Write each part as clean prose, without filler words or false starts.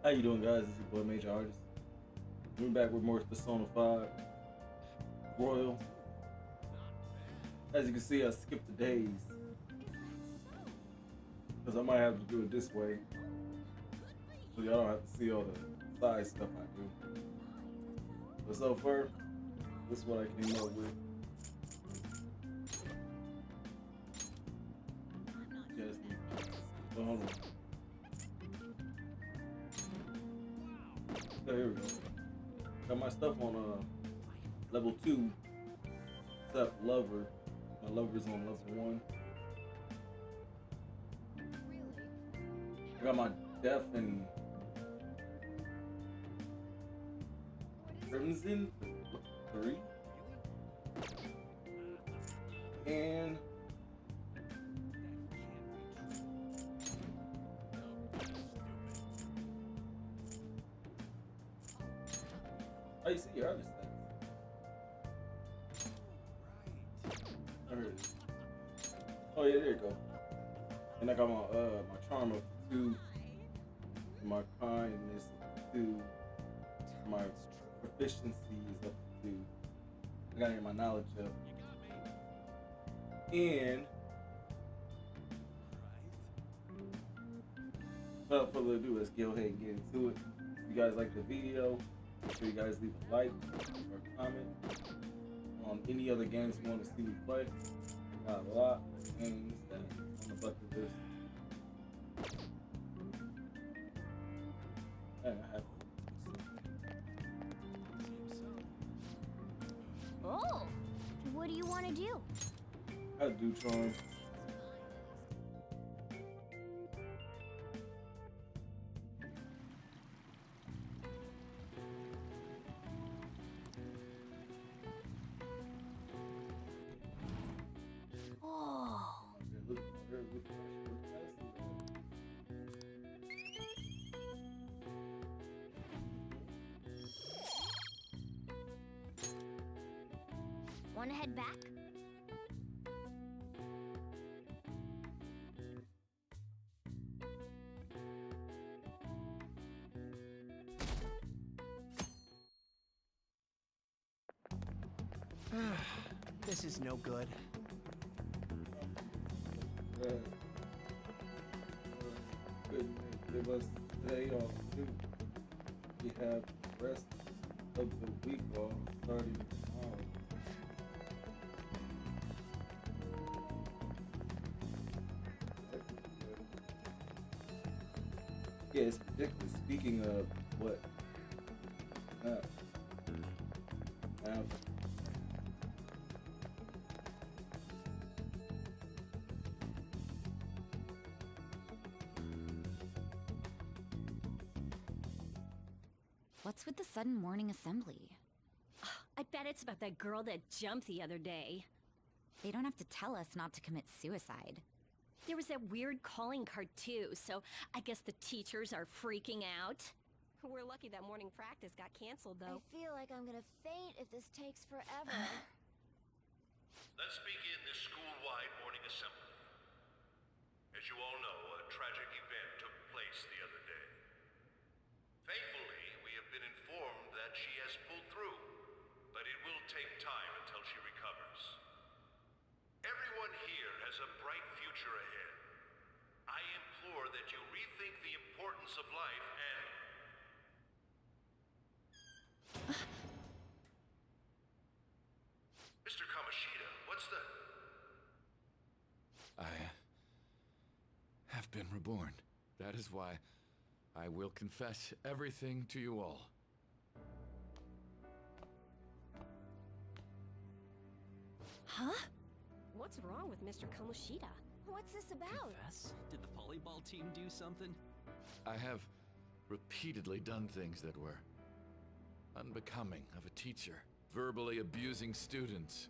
How you doing, guys? It's your boy Major Artist. We're back with more Persona 5 Royal. As you can see, I skipped the days because I might have to do it this way, so y'all don't have to see all the side stuff I do. But so far, this is what I came up with. Just hold on. So here we go. Got my stuff on level 2, except Lover. My Lover's on level 1. I got my Death and Crimson 3. And oh, you see your other stats. I heard it. Oh yeah, there you go. And I got my charm up to 2, my kindness up to 2, my proficiency is up to 2. I gotta get my knowledge up. And without further ado, let's go ahead and get into it. If you guys like the video, make sure you guys leave a like or a comment on any other games you want to see me play. I got a lot of games that on the bucket list. And I have Oh, what do you want to do? I do charm. Oh, want to head back? This is no good. Good give us today off too. We have the rest of the week off starting tomorrow. Yeah, it's ridiculous. Speaking of what? Now, What's with the sudden morning assembly? I bet it's about that girl that jumped the other day. They don't have to tell us not to commit suicide. There was that weird calling card too, so I guess the teachers are freaking out. We're lucky that morning practice got canceled though. I feel like I'm gonna faint if this takes forever. Let's begin this school-wide morning assembly. As you all know, a tragic event took place the other day. Thankfully, we have been informed that she has pulled through, but it will take time until she recovers. Everyone here has a bright future ahead. I implore that you rethink the importance of life and... Mr. Kamoshida, what's the... I have been reborn. That is why I will confess everything to you all. Huh? What's wrong with Mr. Kamoshida? What's this about? Confess? Did the volleyball team do something? I have repeatedly done things that were unbecoming of a teacher. Verbally abusing students,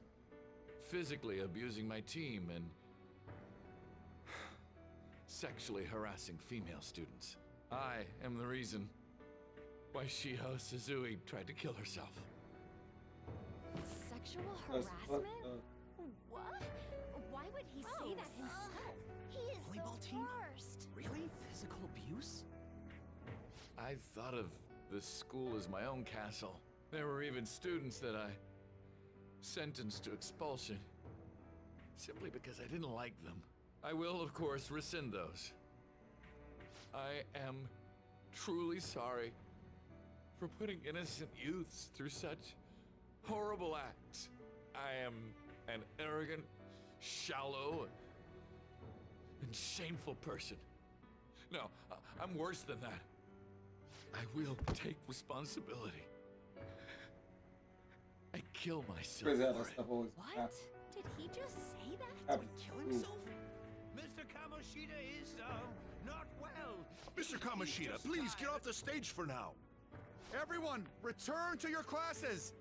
physically abusing my team, and sexually harassing female students. I am the reason why Shiho Suzui tried to kill herself. Sexual that's harassment? What? Why would he say that himself? He is Volleyball the team? worst. Really? Physical abuse? I thought of the school as my own castle. There were even students that I sentenced to expulsion, simply because I didn't like them. I will, of course, rescind those. I am truly sorry for putting innocent youths through such horrible acts. I am an arrogant, shallow, and shameful person. No, I'm worse than that. I will take responsibility. I kill myself Crazy how that for it. stuff always What? happens. Did he just say that? Happens. Kill Ooh. himself? Mr. Kamoshida is, not well. Mr. Kamoshida, please get off the stage for now. Everyone, return to your classes!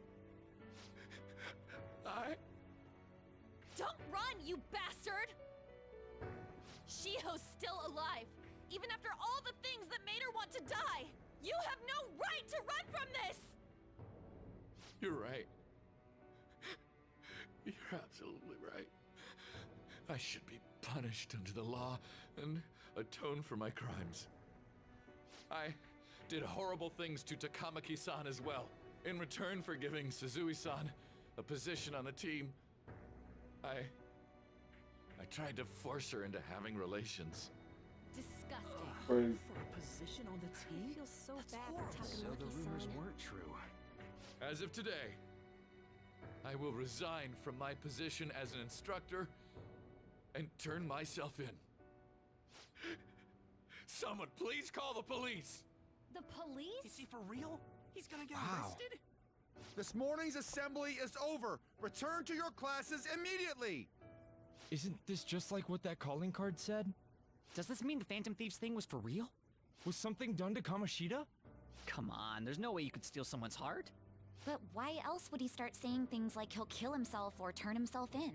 Don't run, you bastard! Shiho's still alive, even after all the things that made her want to die! You have no right to run from this! You're right. You're absolutely right. I should be punished under the law and atone for my crimes. I did horrible things to Takamaki-san as well. In return for giving Suzui-san a position on the team, I tried to force her into having relations. Disgusting. Crazy. For a position on the I team? feel so That's bad horrible. for So the rumors Takamaki-san. weren't true. As of today, I will resign from my position as an instructor and turn myself in. Someone please call the police! The police? Is he for real? He's gonna get Wow. arrested? This morning's assembly is over. Return to your classes immediately! Isn't this just like what that calling card said? Does this mean the Phantom Thieves thing was for real? Was something done to Kamoshida? Come on, there's no way you could steal someone's heart. But why else would he start saying things like he'll kill himself or turn himself in?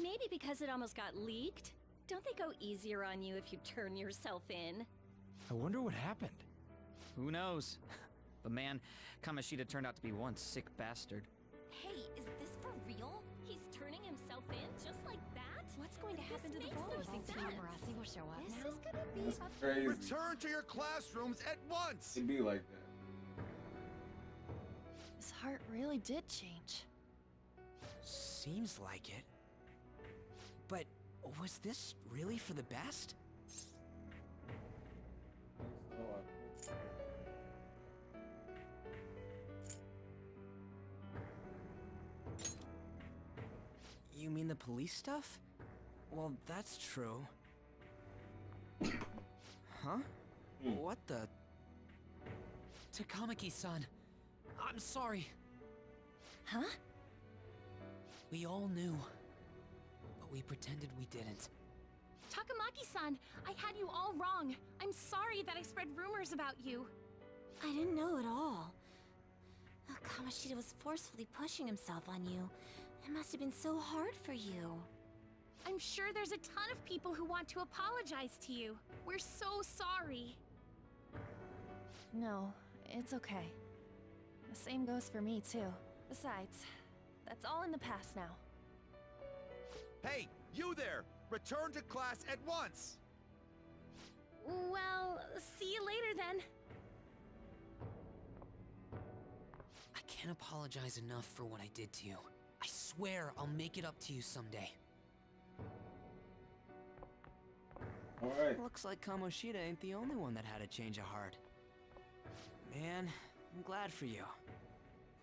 Maybe because it almost got leaked. Don't they go easier on you if you turn yourself in? I wonder what happened. Who knows? But man, Kamoshida turned out to be one sick bastard. Hey, is this for real? He's turning himself in just like that? What's going to This happen to the makes ball? no You think sense. Tamarasi will show up This now? is gonna be That's a crazy. Return to your classrooms at once! It be like that. His heart really did change. Seems like it. But was this really for the best? So, You mean the police stuff? Well, that's true. Huh? What the? Takamaki-san, I'm sorry. Huh? We all knew, but we pretended we didn't. Takamaki-san, I had you all wrong. I'm sorry that I spread rumors about you. I didn't know at all. Kamoshida was forcefully pushing himself on you. It must have been so hard for you. I'm sure there's a ton of people who want to apologize to you. We're so sorry. No, it's okay. The same goes for me, too. Besides, that's all in the past now. Hey, you there! Return to class at once! Well, see you later then. I can't apologize enough for what I did to you. I swear I'll make it up to you someday. Alright. Looks like Kamoshida ain't the only one that had a change of heart. Man, I'm glad for you.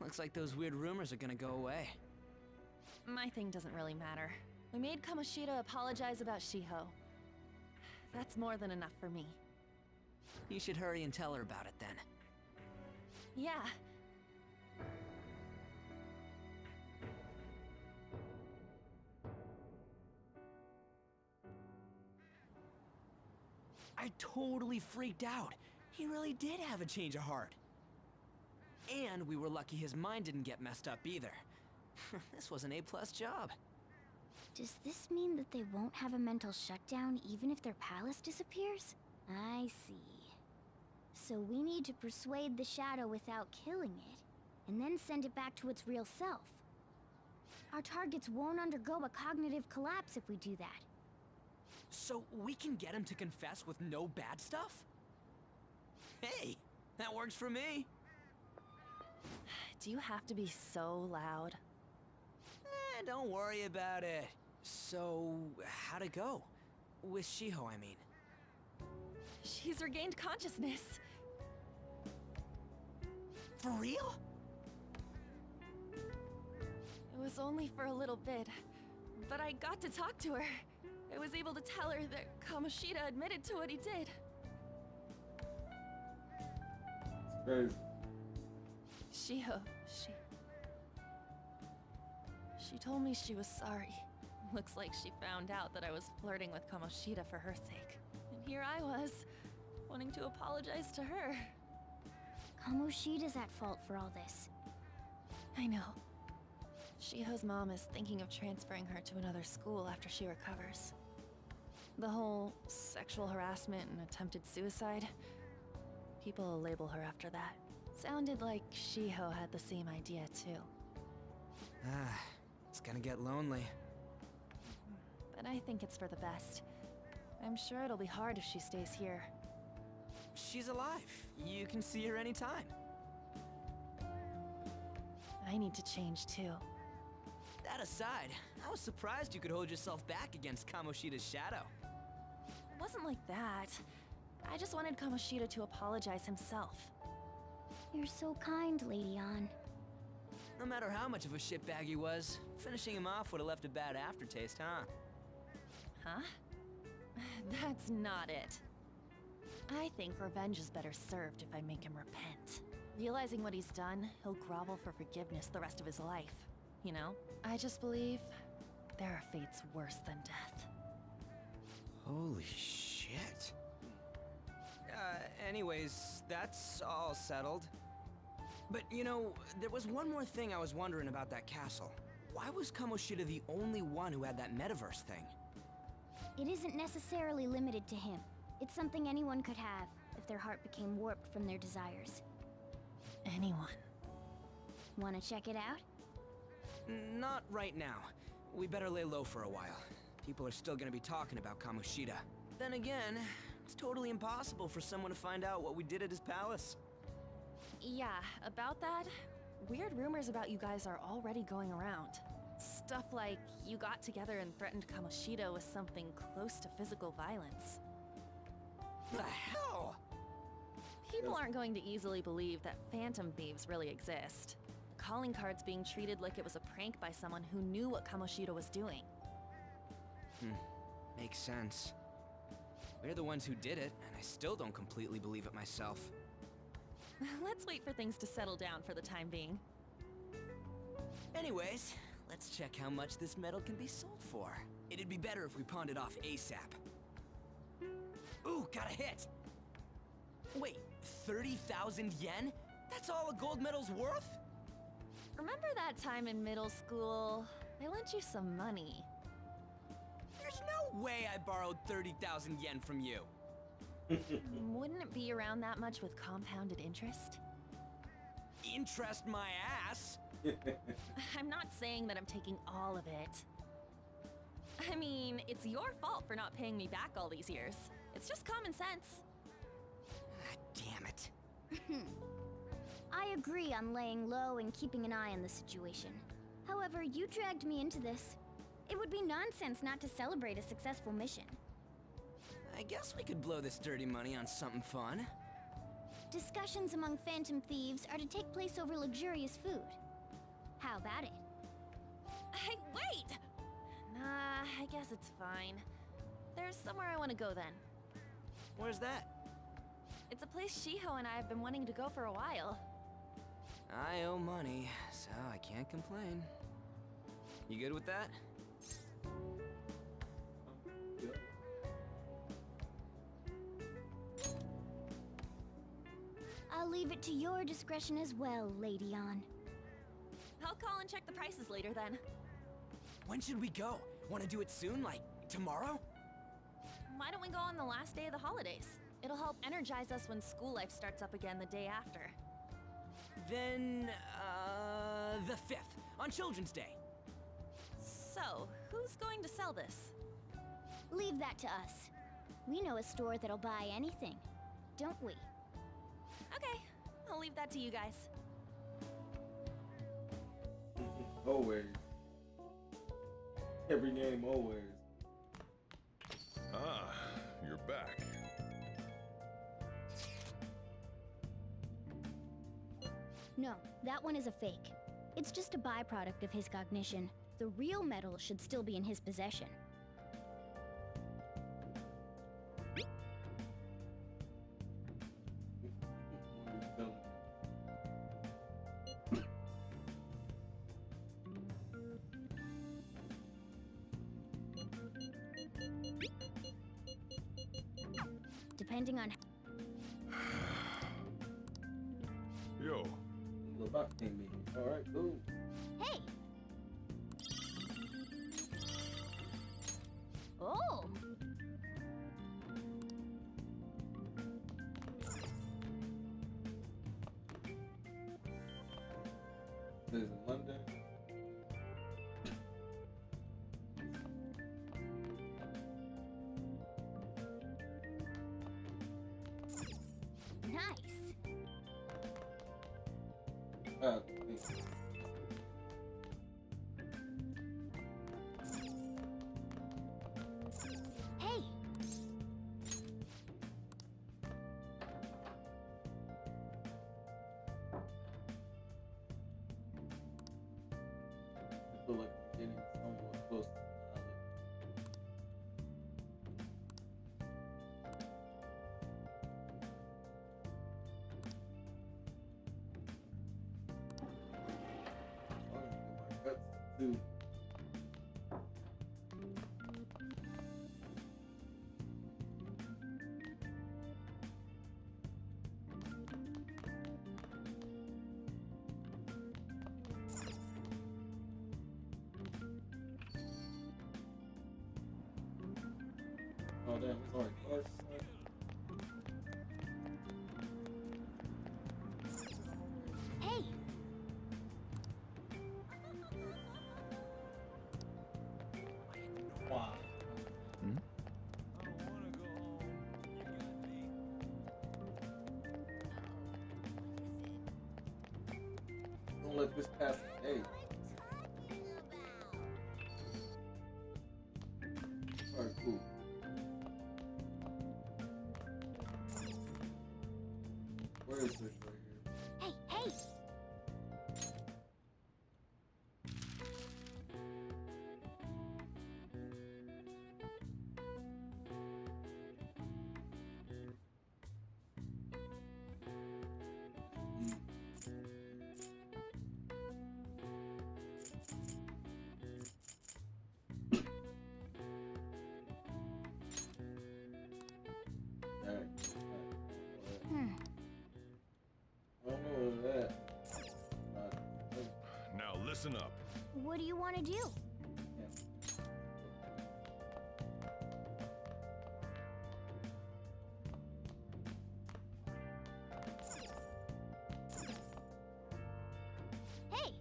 Looks like those weird rumors are gonna go away. My thing doesn't really matter. We made Kamoshida apologize about Shiho. That's more than enough for me. You should hurry and tell her about it then. Yeah. I totally freaked out. He really did have a change of heart. And we were lucky his mind didn't get messed up either. This was an A+ job. Does this mean that they won't have a mental shutdown even if their palace disappears? I see. So we need to persuade the shadow without killing it, and then send it back to its real self. Our targets won't undergo a cognitive collapse if we do that. So we can get him to confess with no bad stuff? Hey, that works for me. Do you have to be so loud? Don't worry about it. So, how'd it go? With Shiho, I mean. She's regained consciousness. For real? It was only for a little bit, but I got to talk to her. I was able to tell her that Kamoshida admitted to what he did. It's crazy. Shiho, she told me she was sorry. Looks like she found out that I was flirting with Kamoshida for her sake. And here I was, wanting to apologize to her. Kamoshida's at fault for all this. I know. Shiho's mom is thinking of transferring her to another school after she recovers. The whole sexual harassment and attempted suicide, people will label her after that. Sounded like Shiho had the same idea too. It's gonna get lonely. But I think it's for the best. I'm sure it'll be hard if she stays here. She's alive. You can see her anytime. I need to change too. That aside, I was surprised you could hold yourself back against Kamoshida's shadow. It wasn't like that. I just wanted Kamoshida to apologize himself. You're so kind, Lady Ann. No matter how much of a shitbag he was, finishing him off would have left a bad aftertaste, huh? Huh? That's not it. I think revenge is better served if I make him repent. Realizing what he's done, he'll grovel for forgiveness the rest of his life. You know? I just believe there are fates worse than death. Holy shit. Anyways, that's all settled. But you know, there was one more thing I was wondering about that castle. Why was Kamoshida the only one who had that metaverse thing? It isn't necessarily limited to him. It's something anyone could have, if their heart became warped from their desires. Anyone. Wanna check it out? Not right now. We better lay low for a while. People are still gonna be talking about Kamoshida. Then again, it's totally impossible for someone to find out what we did at his palace. Yeah, about that, weird rumors about you guys are already going around. Stuff like you got together and threatened Kamoshida with something close to physical violence. The hell? People aren't going to easily believe that phantom thieves really exist. The calling card's being treated like it was a prank by someone who knew what Kamoshida was doing. Makes sense. We're the ones who did it, and I still don't completely believe it myself. Let's wait for things to settle down for the time being. Anyways, let's check how much this metal can be sold for. It'd be better if we pawned it off ASAP. Ooh, got a hit! Wait, 30,000 yen? That's all a gold medal's worth? Remember that time in middle school? I lent you some money. There's no way I borrowed 30,000 yen from you. Wouldn't it be around that much with compounded interest? Interest my ass! I'm not saying that I'm taking all of it. I mean, it's your fault for not paying me back all these years. It's just common sense. Damn it. I agree on laying low and keeping an eye on the situation. However, you dragged me into this. It would be nonsense not to celebrate a successful mission. I guess we could blow this dirty money on something fun. Discussions among phantom thieves are to take place over luxurious food. How about it? Hey, wait! Nah, I guess it's fine. There's somewhere I want to go then. Where's that? It's a place Shiho and I have been wanting to go for a while. I owe money, so I can't complain. You good with that? Yep. I'll leave it to your discretion as well, Lady Ann. I'll call and check the prices later then. When should we go? Want to do it soon, like tomorrow? Why don't we go on the last day of the holidays? It'll help energize us when school life starts up again the day after. Then, the 5th, on Children's Day. So, who's going to sell this? Leave that to us. We know a store that'll buy anything, don't we? I'll leave that to you guys. Always. Every game, always. Ah, you're back. No, that one is a fake. It's just a byproduct of his cognition. The real metal should still be in his possession. Depending on Yo. Lobot came in. Alright, cool. Hey! Oh! This is London. Nice! Thanks. Hey! I feel like I'm getting somewhat close to the island. I'm gonna get my guts too. Oh damn, it's already close. Hey! Wow. Don't let this pass the day. Alright, cool. Where is this right here? Hey, hey! Alright. Hmm. I don't know that. Now listen up. What do you want to do? Hey!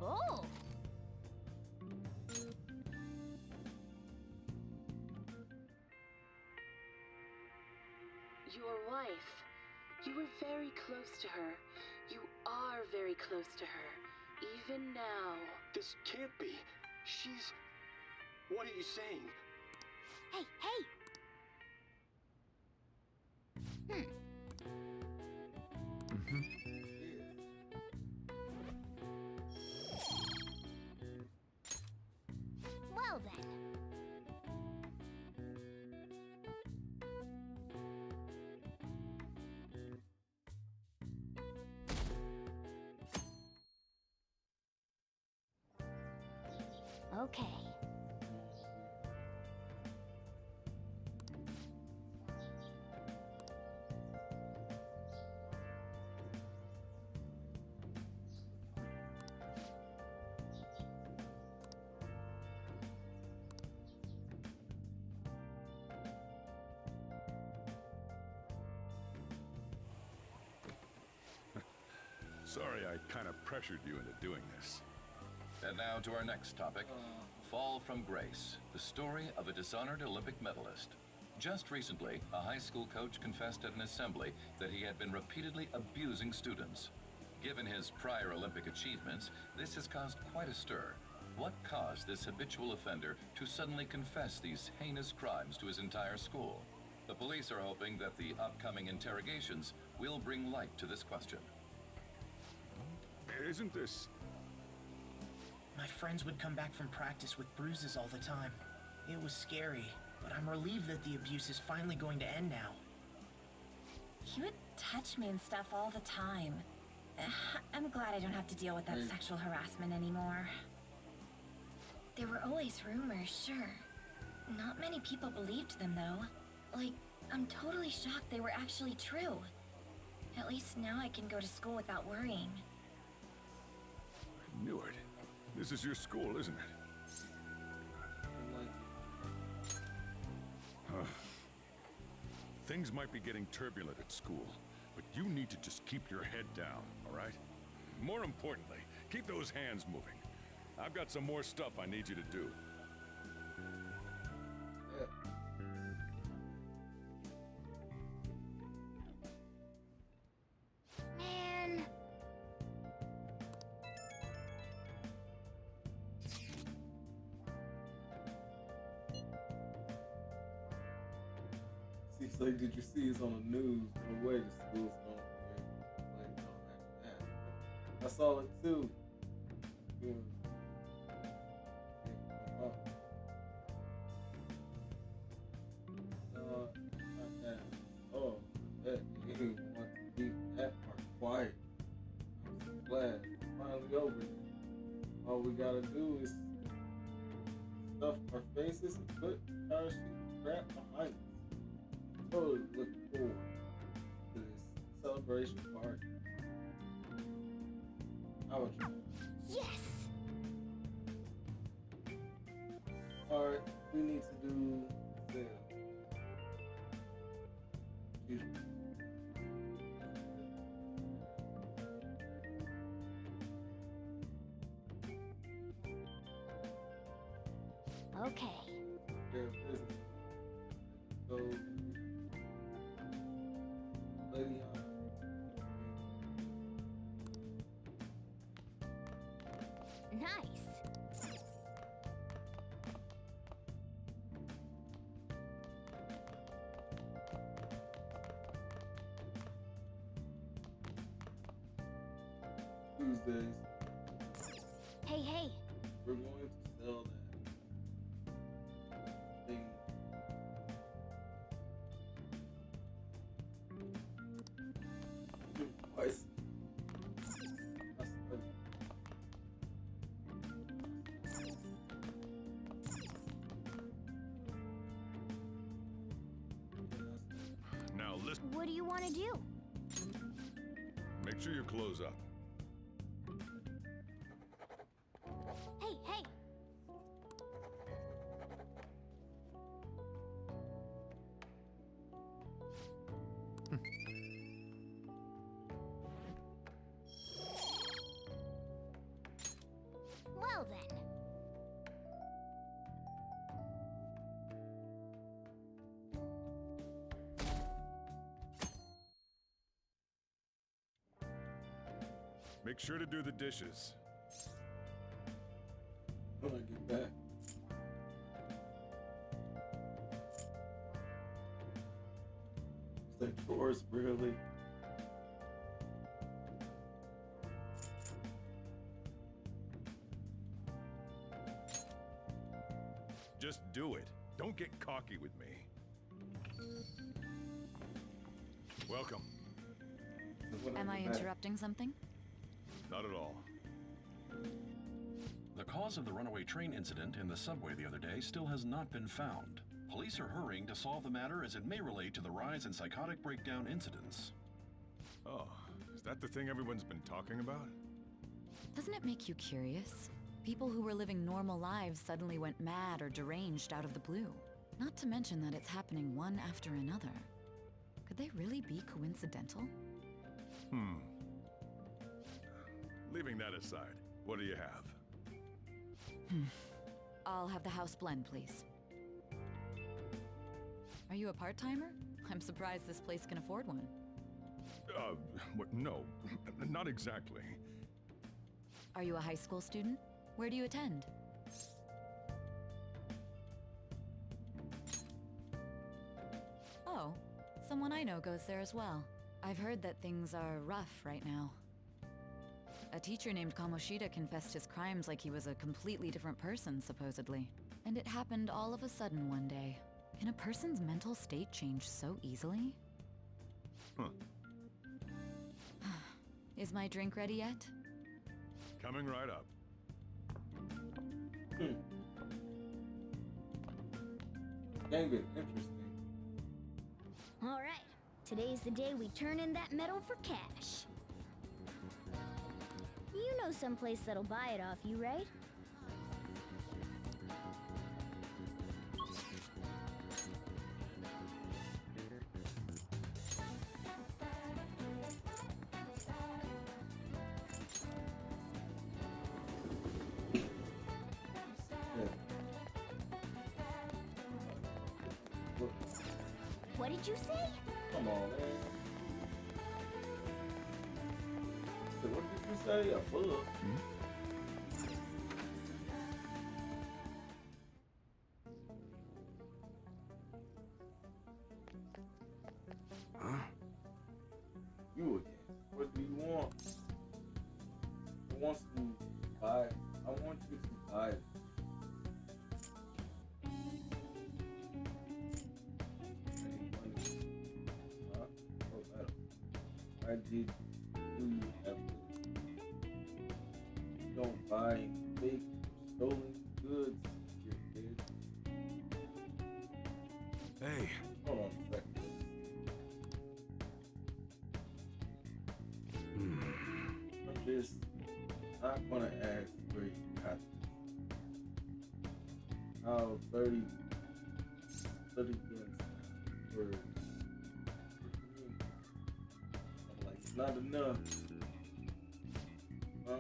Oh! Your wife. You were very close to her. You are very close to her. Even now. This can't be. She's... What are you saying? Hey, hey! Well then. Okay. Sorry I kind of pressured you into doing this. And now to our next topic. Fall from Grace, the story of a dishonored Olympic medalist. Just recently, a high school coach confessed at an assembly that he had been repeatedly abusing students. Given his prior Olympic achievements, this has caused quite a stir. What caused this habitual offender to suddenly confess these heinous crimes to his entire school? The police are hoping that the upcoming interrogations will bring light to this question. Isn't this... My friends would come back from practice with bruises all the time. It was scary, but I'm relieved that the abuse is finally going to end now. He would touch me and stuff all the time. I'm glad I don't have to deal with that sexual harassment anymore. There were always rumors, sure. Not many people believed them, though. Like, I'm totally shocked they were actually true. At least now I can go to school without worrying. I knew it. This is your school, isn't it? Things might be getting turbulent at school, but you need to just keep your head down, all right? More importantly, keep those hands moving. I've got some more stuff I need you to do. Man. Seems like, did you see it's on the news? No way the school's gonna be able to play all that. I saw it too. Yeah. Oh, that you didn't want to keep that part quiet. I'm so glad it's finally over. All we gotta do is stuff our faces and put our shit crap behind us. Totally looking forward to this celebration party. How would you? Yes! Alright, we need to do the Okay. So, Lady Nice. Tuesdays, Hey. we're going to sell that thing. Twice. Now listen, What do you want to do? make sure your clothes up. Hey. Well then. Make sure to do the dishes. When I get back. Is that chores really? Just do it. Don't get cocky with me. Welcome. Am I interrupting something? Not at all. The cause of the runaway train incident in the subway the other day still has not been found. Police are hurrying to solve the matter as it may relate to the rise in psychotic breakdown incidents. Oh, is that the thing everyone's been talking about? Doesn't it make you curious? People who were living normal lives suddenly went mad or deranged out of the blue. Not to mention that it's happening one after another. Could they really be coincidental? Leaving that aside, what do you have? I'll have the house blend, please. Are you a part-timer? I'm surprised this place can afford one. No, not exactly. Are you a high school student? Where do you attend? Oh, someone I know goes there as well. I've heard that things are rough right now. A teacher named Kamoshida confessed his crimes like he was a completely different person, supposedly. And it happened all of a sudden one day. Can a person's mental state change so easily? Huh. Is my drink ready yet? Coming right up. Dang it, interesting. Alright, today's the day we turn in that medal for cash. You know someplace that'll buy it off you, right? What did you say? Come on, man. So what did you say? A bug? Huh? You again. What do you want? I want to buy. I want you to buy it. I did do you have to? Don't buy fake stolen goods, you kid. Hey. Hold on a second. I'm just not gonna ask where you got this. How 30 yen for not enough. No.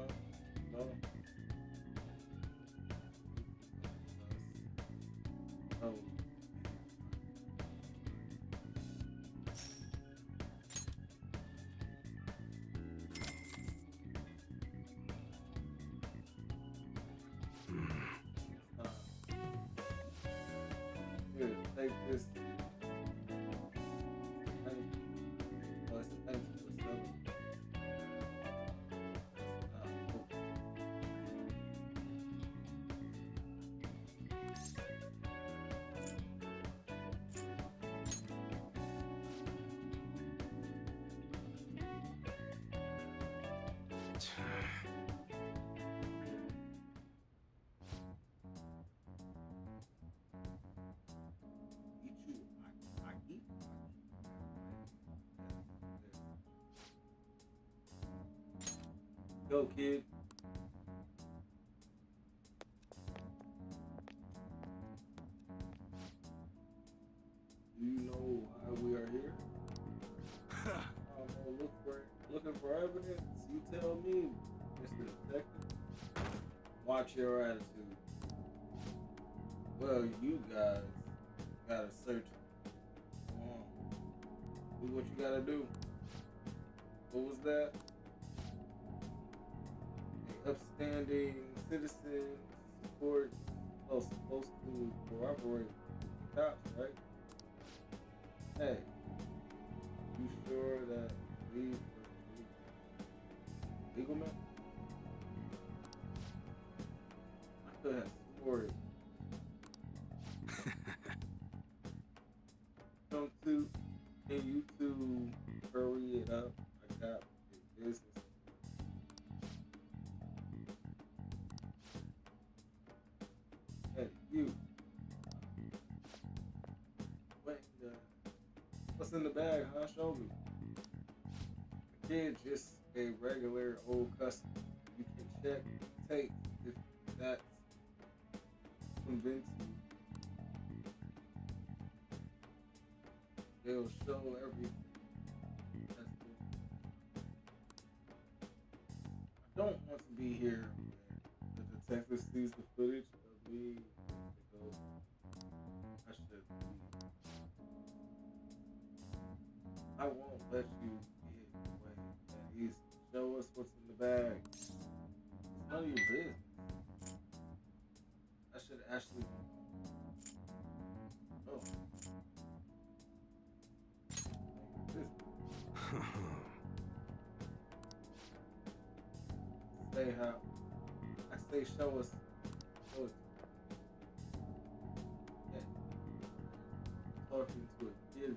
Oh. Here, take this. Go, kid. Do you know why we are here? I don't know, looking for evidence. You tell me, Mr. Detective. Watch your attitude. Well, you guys gotta search. Come on. Do what you gotta do. What was that? Upstanding citizen support. Oh, supposed to corroborate the cops, right? Hey, you sure that we legal man? I could have sworn it. Come to, can you two hurry it up? I got business. Hey, you. What's in the bag, huh? Show me. The kid just a regular old customer. You can check the tape if that's convincing you. They'll show everything. That's good. I don't want to be here when the detective sees the footage of me. I should be I won't let you get away that easy. Show us what's in the bag. It's none of your business. I should actually. Oh. Say how. I say show us. Show us. Yeah. Talking to a kid.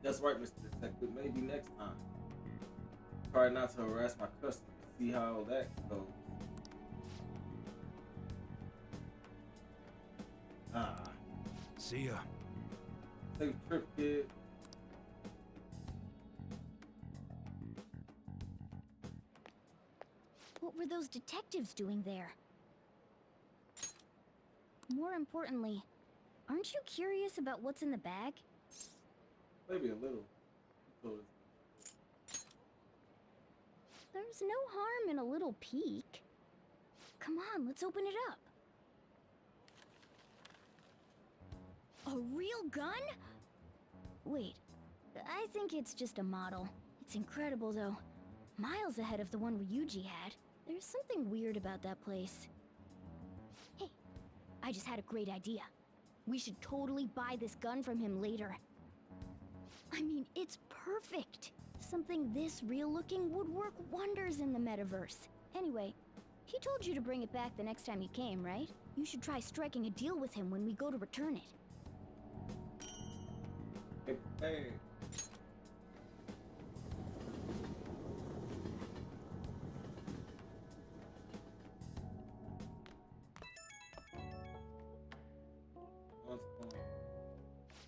That's right, Mr. Detective. Maybe next time. Try not to harass my customers. See how that goes. See ya. Safe trip, kid. What were those detectives doing there? More importantly, aren't you curious about what's in the bag? Maybe a little. He told us. There's no harm in a little peek. Come on, let's open it up. A real gun? Wait, I think it's just a model. It's incredible though. Miles ahead of the one Ryuji had. There's something weird about that place. Hey, I just had a great idea. We should totally buy this gun from him later. I mean, it's perfect. Something this real looking would work wonders in the metaverse. Anyway, he told you to bring it back the next time you came, right? You should try striking a deal with him when we go to return it. Hey.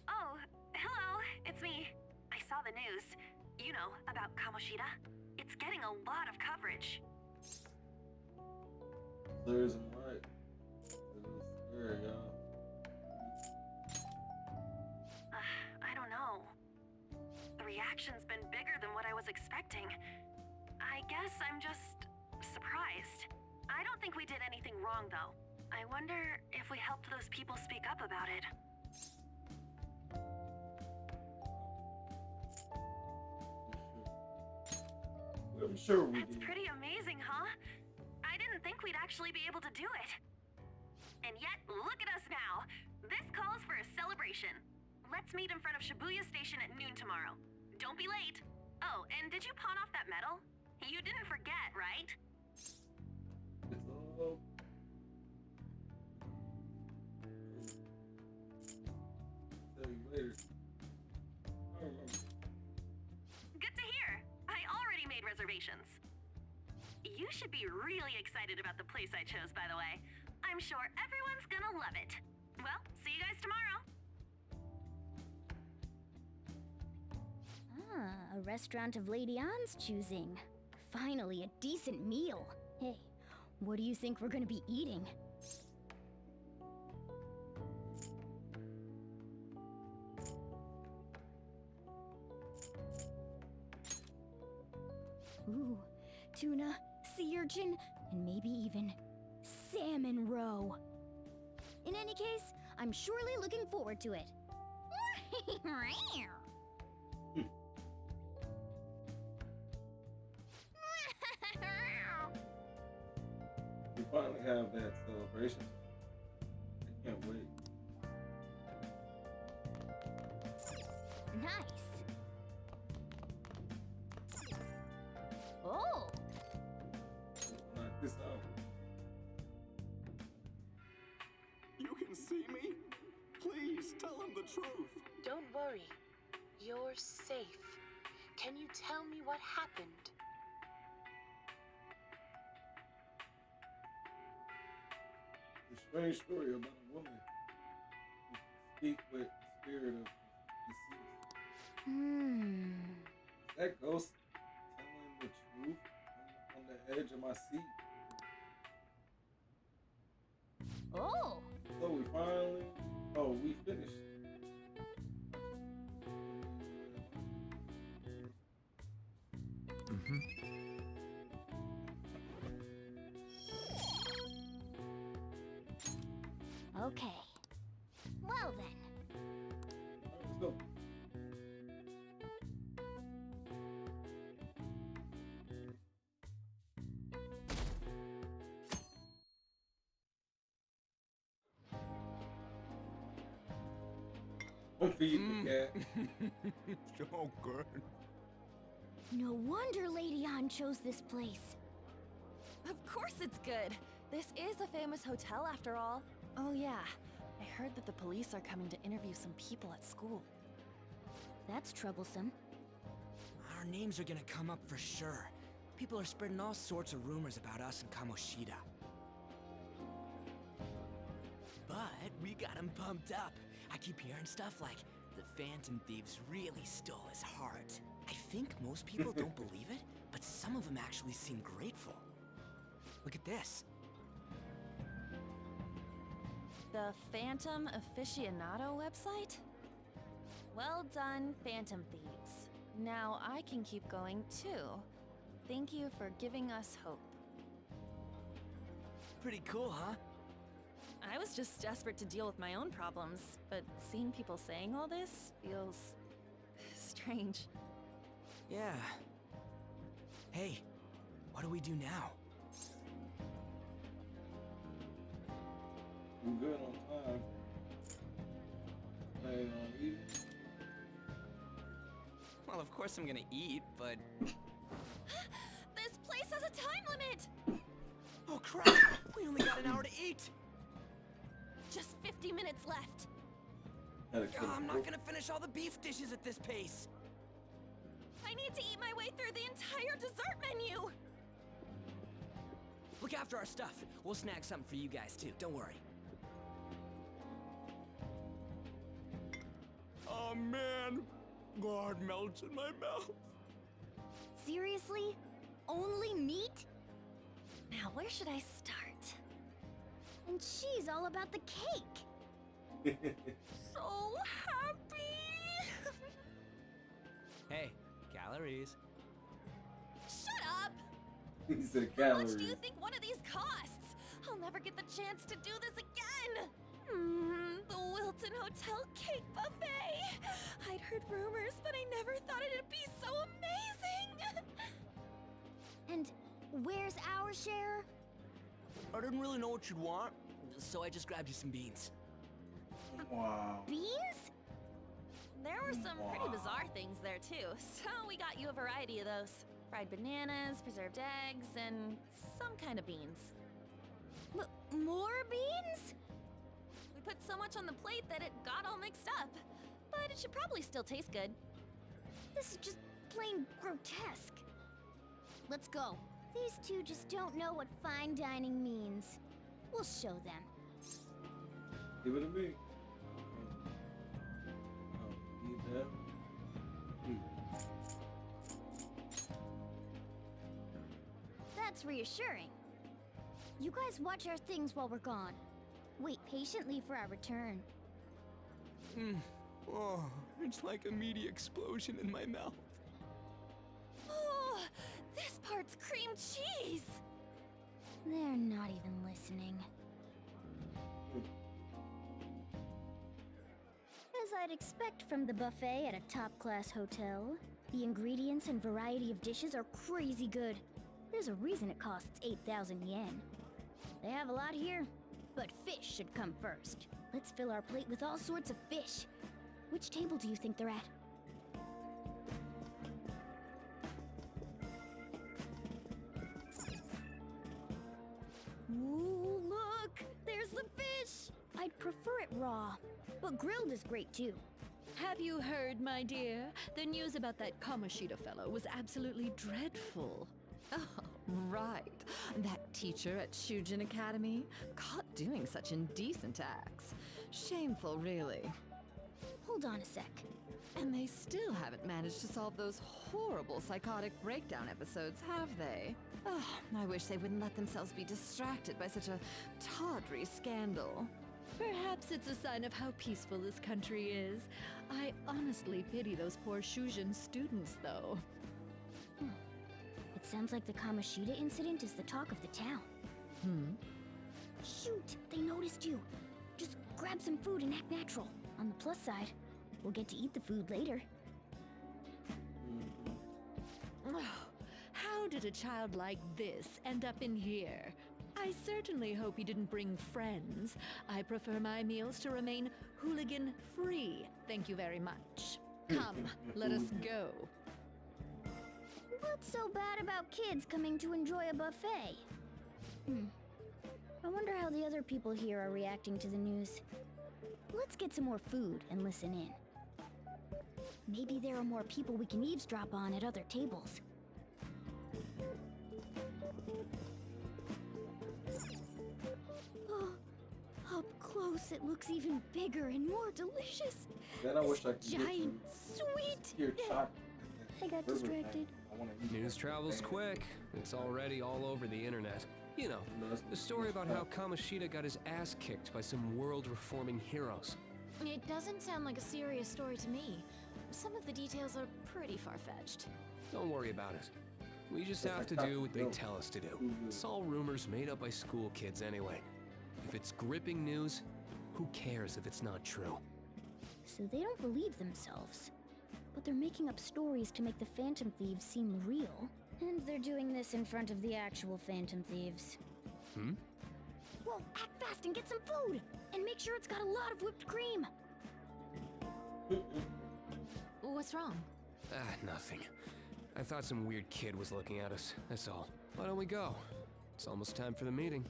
Oh, hello, it's me. I saw the news. You know, about Kamoshida. It's getting a lot of coverage. There's some right. It was scary, y'all. I don't know. The reaction's been bigger than what I was expecting. I guess I'm just surprised. I don't think we did anything wrong, though. I wonder if we helped those people speak up about it. I'm sure we That's did. pretty amazing, huh? I didn't think we'd actually be able to do it. And yet, look at us now. This calls for a celebration. Let's meet in front of Shibuya Station at noon tomorrow. Don't be late. Oh, and did you pawn off that medal? You didn't forget, right? It's all. Tell you later. I don't remember. Good to hear. I already made reservations. You should be really excited about the place I chose, by the way. I'm sure everyone's gonna love it. Well, see you guys tomorrow. Ah, a restaurant of Lady Ann's choosing. Finally, a decent meal. Hey, what do you think we're gonna be eating? Ooh, tuna, sea urchin, and maybe even salmon roe. In any case, I'm surely looking forward to it. We finally have that celebration. I can't wait. Nice. Oh, Knock this out. You can see me? Please tell him the truth. Don't worry. You're safe. Can you tell me what happened? It's a strange story about a woman who speak with the spirit of deceased. Is that ghost telling the truth on the edge of my seat? Oh. So we finally, we finished. Okay. Well then. Let's go. I'm feeding the cat. So good. No wonder Lady Ann chose this place. Of course it's good. This is a famous hotel after all. Oh yeah, I heard that the police are coming to interview some people at school. That's troublesome. Our names are gonna come up for sure. People are spreading all sorts of rumors about us and Kamoshida. But we got him pumped up. I keep hearing stuff like, the Phantom Thieves really stole his heart. I think most people don't believe it, but some of them actually seem grateful. Look at this. The Phantom Aficionado website? Well done, Phantom Thieves. Now I can keep going too. Thank you for giving us hope. Pretty cool, huh? I was just desperate to deal with my own problems, but seeing people saying all this feels strange. Yeah. Hey, what do we do now? I'm good on time. Planning on eating. Well, of course I'm gonna eat, but... This place has a time limit! Oh crap! We only got an hour to eat! Just 50 minutes left. I'm not gonna finish all the beef dishes at this pace. I need to eat my way through the entire dessert menu! Look after our stuff. We'll snag something for you guys too, don't worry. Oh man! God, melts in my mouth. Seriously? Only meat? Now where should I start? And she's all about the cake. So happy! Hey, calories. Shut up! He said How much calories. do you think one of these costs? I'll never get the chance to do this again! The Wilton Hotel Cake Buffet! I'd heard rumors, but I never thought it'd be so amazing! And where's our share? I didn't really know what you'd want, so I just grabbed you some beans. Wow. Beans? There were some pretty bizarre things there too, so we got you a variety of those. Fried bananas, preserved eggs, and some kind of beans. More beans? We put so much on the plate that it got all mixed up. But it should probably still taste good. This is just plain grotesque. Let's go. These two just don't know what fine dining means. We'll show them. Give it to me. I'll eat that. That's reassuring. You guys watch our things while we're gone. Wait patiently for our return. Oh, it's like a meaty explosion in my mouth. Oh, this part's cream cheese! They're not even listening. As I'd expect from the buffet at a top-class hotel, the ingredients and variety of dishes are crazy good. There's a reason it costs 8,000 yen. They have a lot here, but fish should come first. Let's fill our plate with all sorts of fish. Which table do you think they're at? Ooh, look! There's the fish! I'd prefer it raw, but grilled is great too. Have you heard, my dear? The news about that Kamoshida fellow was absolutely dreadful. Oh, right. That teacher at Shujin Academy, caught doing such indecent acts. Shameful, really. Hold on a sec. And they still haven't managed to solve those horrible psychotic breakdown episodes, have they? Oh, I wish they wouldn't let themselves be distracted by such a tawdry scandal. Perhaps it's a sign of how peaceful this country is. I honestly pity those poor Shujin students, though. It sounds like the Kamoshida incident is the talk of the town. Hmm? Shoot! They noticed you! Just grab some food and act natural. On the plus side, we'll get to eat the food later. Oh, how did a child like this end up in here? I certainly hope he didn't bring friends. I prefer my meals to remain hooligan-free. Thank you very much. Come, let us go. What's so bad about kids coming to enjoy a buffet? I wonder how the other people here are reacting to the news. Let's get some more food and listen in. Maybe there are more people we can eavesdrop on at other tables. Oh, up close it looks even bigger and more delicious. Then I wish I could Giant, sweet. Here, chop. I got distracted. News travels quick. It's already all over the internet. You know, the story about how Kamoshida got his ass kicked by some world-reforming heroes. It doesn't sound like a serious story to me. Some of the details are pretty far-fetched. Don't worry about it. We just have to do what they tell us to do. It's all rumors made up by school kids anyway. If it's gripping news, who cares if it's not true? So they don't believe themselves. But they're making up stories to make the Phantom Thieves seem real. And they're doing this in front of the actual Phantom Thieves. Whoa, act fast and get some food! And make sure it's got a lot of whipped cream! What's wrong? Nothing. I thought some weird kid was looking at us, that's all. Why don't we go? It's almost time for the meeting.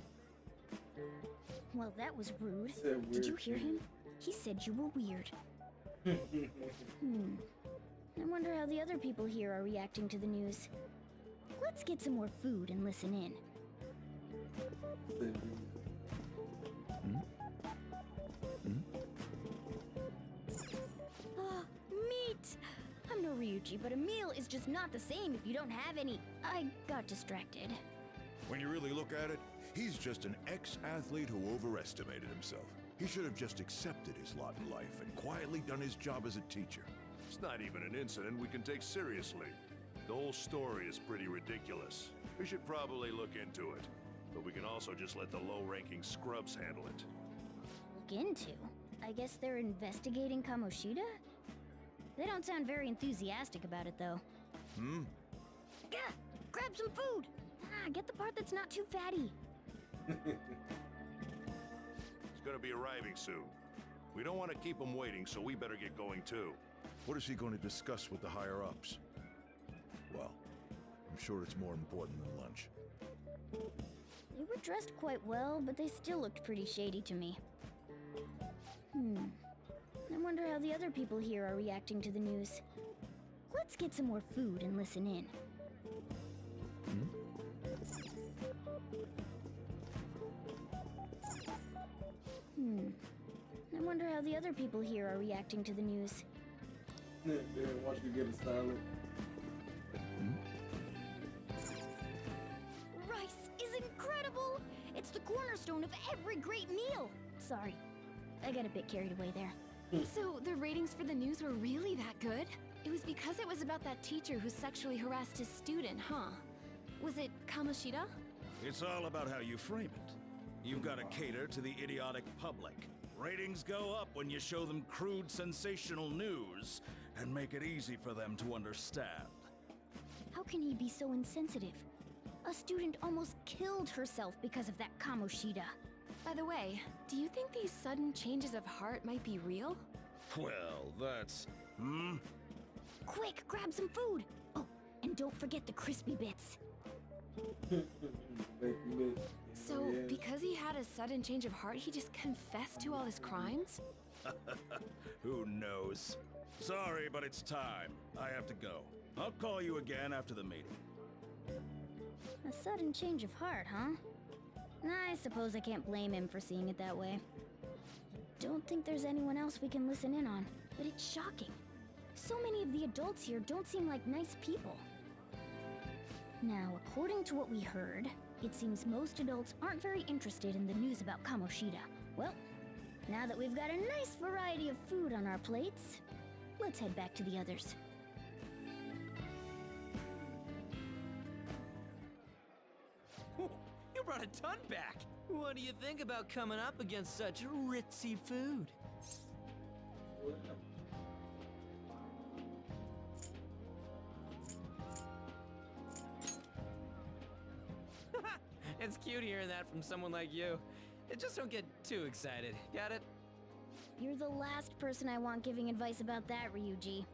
Well, that was rude. Did you hear him? He said you were weird. I wonder how the other people here are reacting to the news. Let's get some more food and listen in. Meat! I'm no Ryuji, but a meal is just not the same if you don't have any. I got distracted. When you really look at it, he's just an ex-athlete who overestimated himself. He should have just accepted his lot in life and quietly done his job as a teacher. It's not even an incident we can take seriously. The whole story is pretty ridiculous. We should probably look into it. But we can also just let the low-ranking scrubs handle it. Look into? I guess they're investigating Kamoshida? They don't sound very enthusiastic about it, though. Gah! Grab some food! Get the part that's not too fatty. He's gonna be arriving soon. We don't want to keep him waiting, so we better get going too. What is he going to discuss with the higher-ups? Well, I'm sure it's more important than lunch. They were dressed quite well, but they still looked pretty shady to me. I wonder how the other people here are reacting to the news. Let's get some more food and listen in. I wonder how the other people here are reacting to the news. They want you to get a salad. Rice is incredible! It's the cornerstone of every great meal! Sorry, I got a bit carried away there. So the ratings for the news were really that good? It was because it was about that teacher who sexually harassed his student, huh? Was it Kamoshida? It's all about how you frame it. You've got to cater to the idiotic public. Ratings go up when you show them crude, sensational news and make it easy for them to understand. How can he be so insensitive? A student almost killed herself because of that Kamoshida. By the way, do you think these sudden changes of heart might be real? Well, that's... Quick, grab some food! Oh, and don't forget the crispy bits. So, because he had a sudden change of heart, he just confessed to all his crimes? Who knows? Sorry, but it's time. I have to go. I'll call you again after the meeting. A sudden change of heart, huh? I suppose I can't blame him for seeing it that way. Don't think there's anyone else we can listen in on, but it's shocking. So many of the adults here don't seem like nice people. Now, according to what we heard, it seems most adults aren't very interested in the news about Kamoshida. Well, now that we've got a nice variety of food on our plates, let's head back to the others. You You brought a ton back. What do you think about coming up against such ritzy food? It's cute hearing that from someone like you. Just don't get too excited. Got it? You're the last person I want giving advice about that, Ryuji.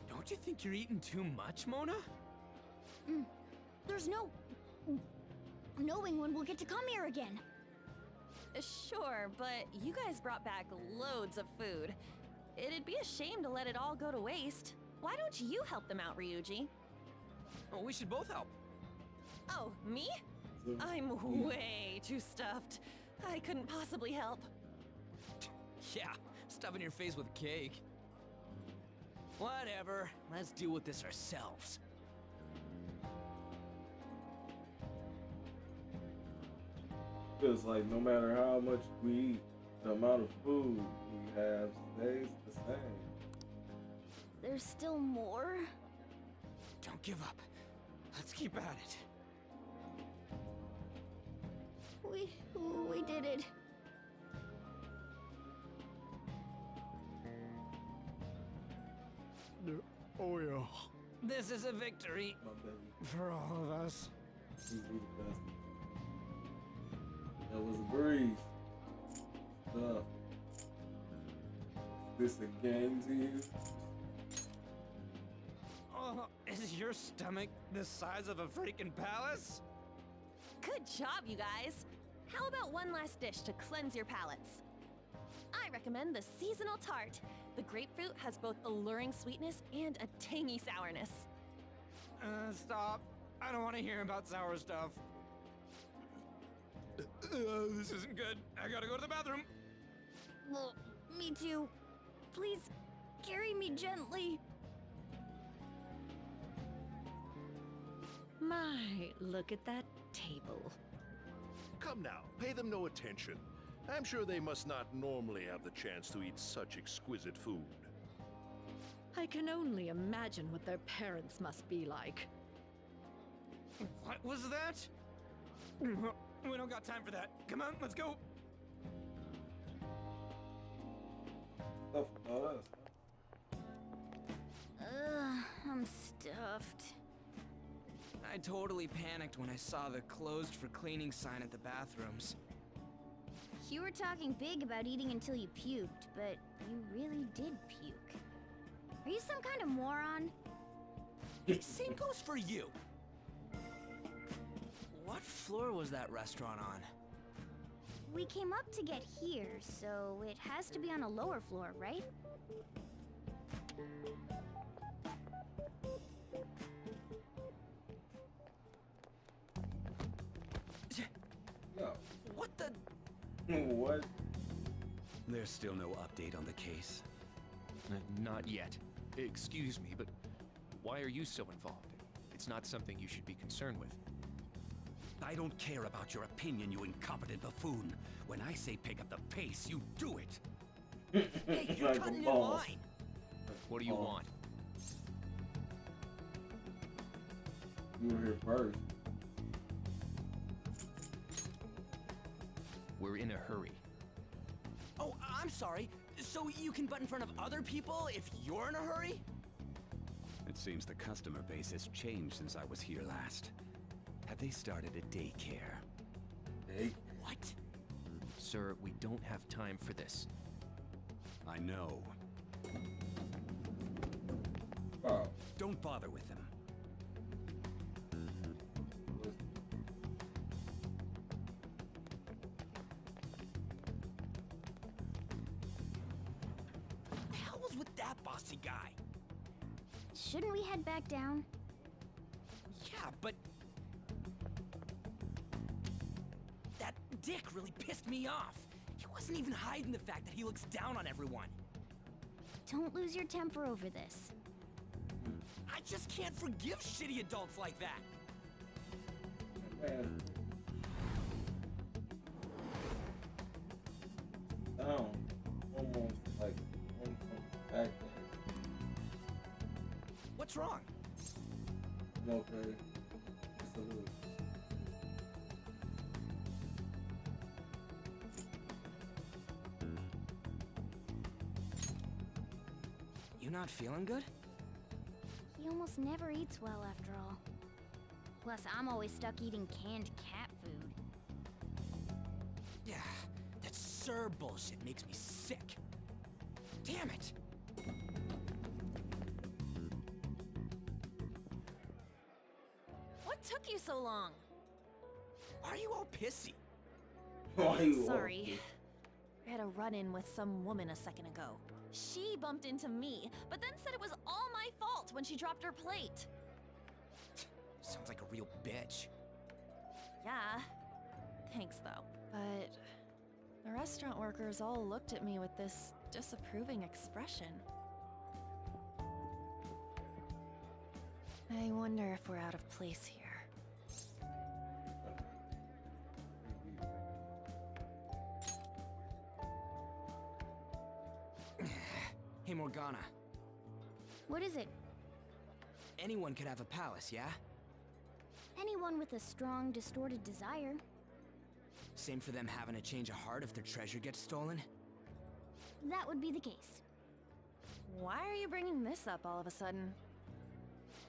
Don't you think you're eating too much, Mona? There's no knowing when we'll get to come here again. Sure, but you guys brought back loads of food. It'd be a shame to let it all go to waste. Why don't you help them out, Ryuji? Oh, we should both help. Oh, me? I'm way too stuffed. I couldn't possibly help. Yeah, stuffing your face with cake. Whatever, let's deal with this ourselves. Feels like no matter how much we eat, the amount of food we have stays the same. There's still more? Don't give up. Let's keep at it. We did it. Oh yeah. This is a victory for all of us. We the best. That was a breeze. Stuff. Is this a game to you? Oh, is your stomach the size of a freaking palace? Good job, you guys. How about one last dish to cleanse your palates? I recommend the seasonal tart. The grapefruit has both alluring sweetness and a tangy sourness. Stop. I don't want to hear about sour stuff. This isn't good. I gotta go to the bathroom. Well, me too. Please, carry me gently. My, look at that table. Come now, pay them no attention. I'm sure they must not normally have the chance to eat such exquisite food. I can only imagine what their parents must be like. What was that? We don't got time for that. Come on, let's go. Stuff about us. I'm stuffed. I totally panicked when I saw the closed for cleaning sign at the bathrooms. You were talking big about eating until you puked, but you really did puke. Are you some kind of moron? Same goes for you. What floor was that restaurant on? We came up to get here, so it has to be on a lower floor, right? No. What the? What? There's still no update on the case. Not yet. Excuse me, but why are you so involved? It's not something you should be concerned with. I don't care about your opinion, you incompetent buffoon. When I say pick up the pace, you do it. Hey, you're cutting in line. What do you want? You were here first. We're in a hurry. Oh, I'm sorry. So you can butt in front of other people if you're in a hurry? It seems the customer base has changed since I was here last. Have they started a daycare? Hey. What? Sir, we don't have time for this. I know. Oh. Don't bother with them. What the hell was with that bossy guy? Shouldn't we head back down? Yeah, but... that dick really pissed me off. He wasn't even hiding the fact that he looks down on everyone. Don't lose your temper over this. I just can't forgive shitty adults like that. Man. Down. Almost like one from back there. What's wrong? Okay. Just a little. not feeling good? He almost never eats well after all. Plus, I'm always stuck eating canned cat food. Yeah, that Sir bullshit makes me sick. Damn it! What took you so long? Why are you all pissy? Sorry. I had a run-in with some woman a second ago. She bumped into me, but then said it was all my fault when she dropped her plate. Sounds like a real bitch. Yeah. Thanks, though. But the restaurant workers all looked at me with this disapproving expression. I wonder if we're out of place here. Hey, Morgana. What is it? Anyone could have a palace, yeah? Anyone with a strong, distorted desire. Same for them having a change of heart if their treasure gets stolen? That would be the case. Why are you bringing this up all of a sudden?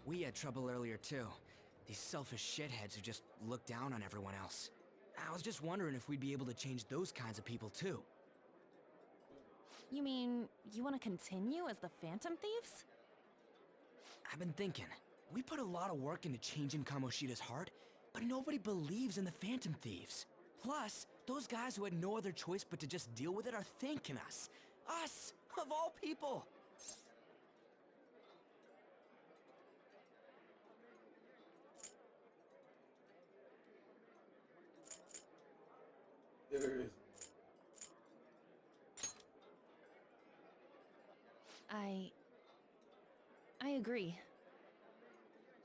We had trouble earlier, too. These selfish shitheads who just look down on everyone else. I was just wondering if we'd be able to change those kinds of people, too. You mean, you want to continue as the Phantom Thieves? I've been thinking. We put a lot of work into changing Kamoshida's heart, but nobody believes in the Phantom Thieves. Plus, those guys who had no other choice but to just deal with it are thanking us. Us, of all people! There it is. I agree.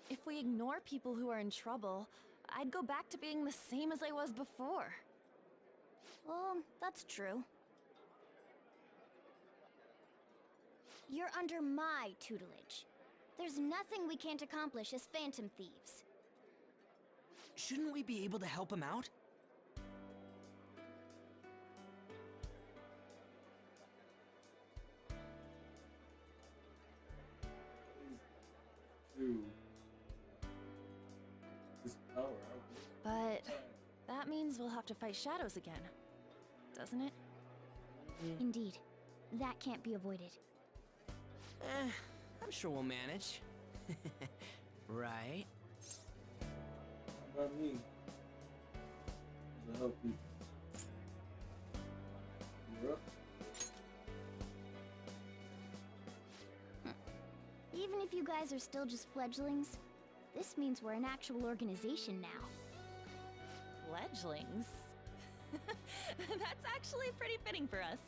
If we ignore people who are in trouble, I'd go back to being the same as I was before. Well, that's true. You're under my tutelage. There's nothing we can't accomplish as Phantom Thieves. Shouldn't we be able to help him out? To this power out But that means we'll have to fight shadows again, doesn't it? Indeed. That can't be avoided. I'm sure we'll manage. Right? How about me? To help people. You're up. Even if you guys are still just fledglings, this means we're an actual organization now. Fledglings? That's actually pretty fitting for us.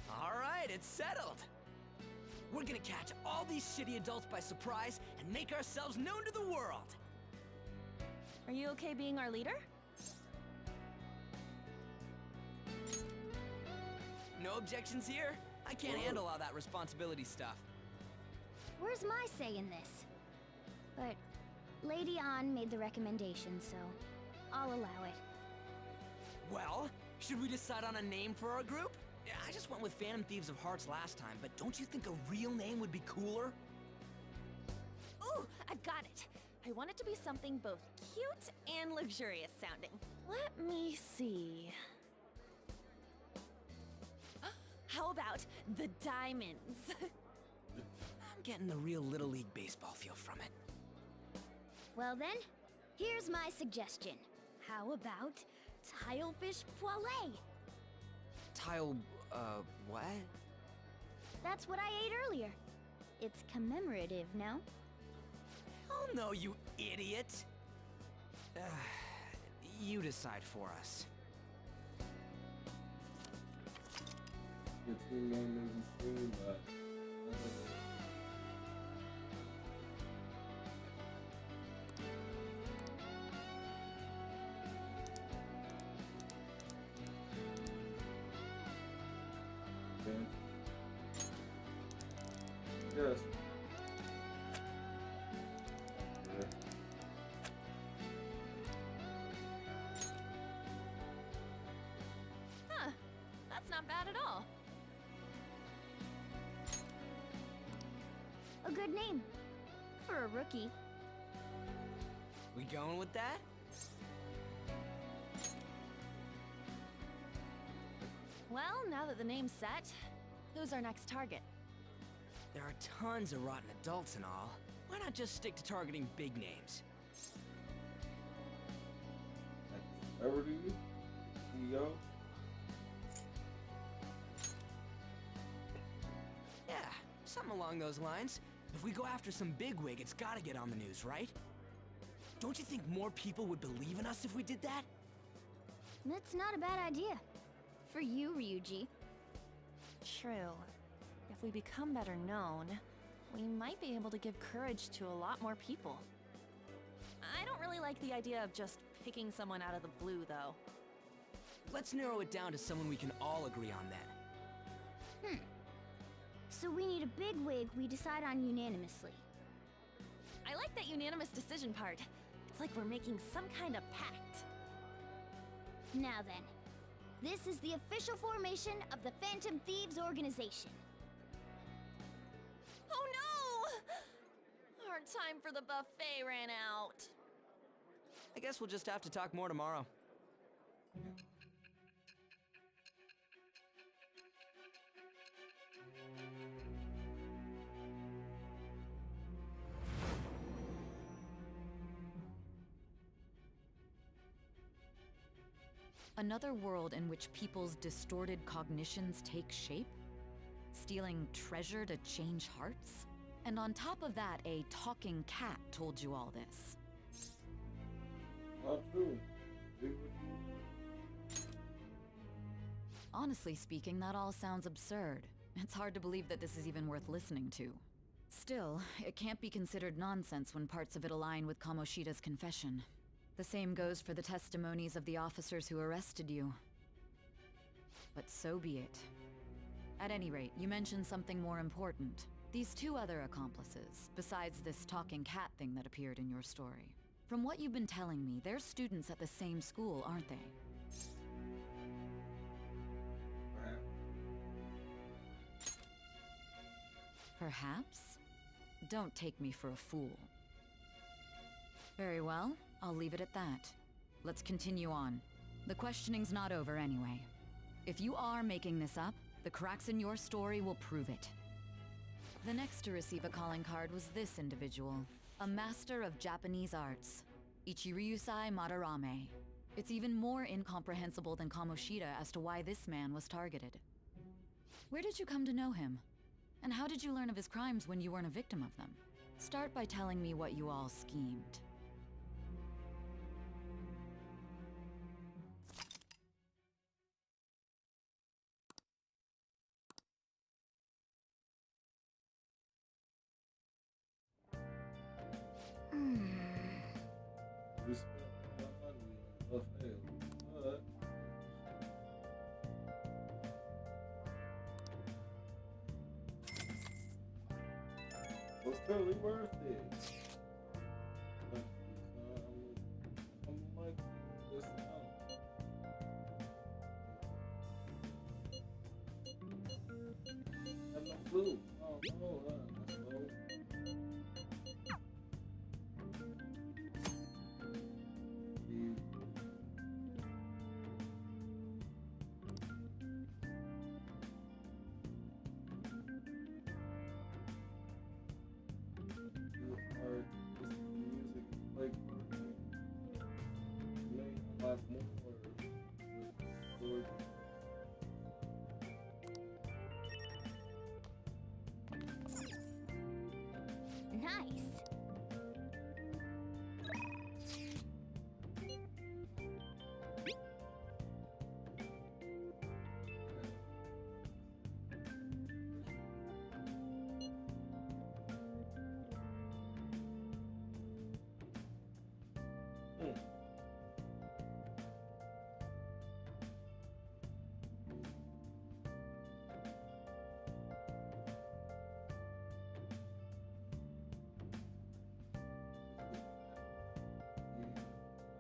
Alright, it's settled! We're gonna catch all these shitty adults by surprise and make ourselves known to the world! Are you okay being our leader? No objections here? I can't handle all that responsibility stuff. Where's my say in this? But Lady An made the recommendation, so I'll allow it. Well, should we decide on a name for our group? Yeah, I just went with Phantom Thieves of Hearts last time, but don't you think a real name would be cooler? Ooh, I've got it! I want it to be something both cute and luxurious sounding. Let me see. How about the Diamonds? I'm getting the real Little League Baseball feel from it. Well then, here's my suggestion. How about Tilefish Poêlée? What? That's what I ate earlier. It's commemorative, no? Oh no, you idiot! You decide for us. Your team name may be seen, but yes. Huh, that's not bad at all. A good name. For a rookie. We going with that? Well, now that the name's set, who's our next target? There are tons of rotten adults and all. Why not just stick to targeting big names? Celebrity, CEO. Yeah, something along those lines. If we go after some bigwig, it's gotta get on the news, right? Don't you think more people would believe in us if we did that? That's not a bad idea. For you, Ryuji. True. If we become better known, we might be able to give courage to a lot more people. I don't really like the idea of just picking someone out of the blue, though. Let's narrow it down to someone we can all agree on then. So we need a big wig we decide on unanimously. I like that unanimous decision part. It's like we're making some kind of pact. Now then, this is the official formation of the Phantom Thieves organization. Oh no! Our time for the buffet ran out. I guess we'll just have to talk more tomorrow. Another world in which people's distorted cognitions take shape? Stealing treasure to change hearts? And on top of that, a talking cat told you all this. Not true. Honestly speaking, that all sounds absurd. It's hard to believe that this is even worth listening to. Still, it can't be considered nonsense when parts of it align with Kamoshida's confession. The same goes for the testimonies of the officers who arrested you. But so be it. At any rate, you mentioned something more important. These two other accomplices, besides this talking cat thing that appeared in your story. From what you've been telling me, they're students at the same school, aren't they? Perhaps? Don't take me for a fool. Very well, I'll leave it at that. Let's continue on. The questioning's not over anyway. If you are making this up, the cracks in your story will prove it. The next to receive a calling card was this individual, a master of Japanese arts, Ichiryusai Madarame. It's even more incomprehensible than Kamoshida as to why this man was targeted. Where did you come to know him? And how did you learn of his crimes when you weren't a victim of them? Start by telling me what you all schemed. We spent our money on buffet, but was totally worth it. But, I'm like this amount. I have no clue. Oh, that's low. Nice.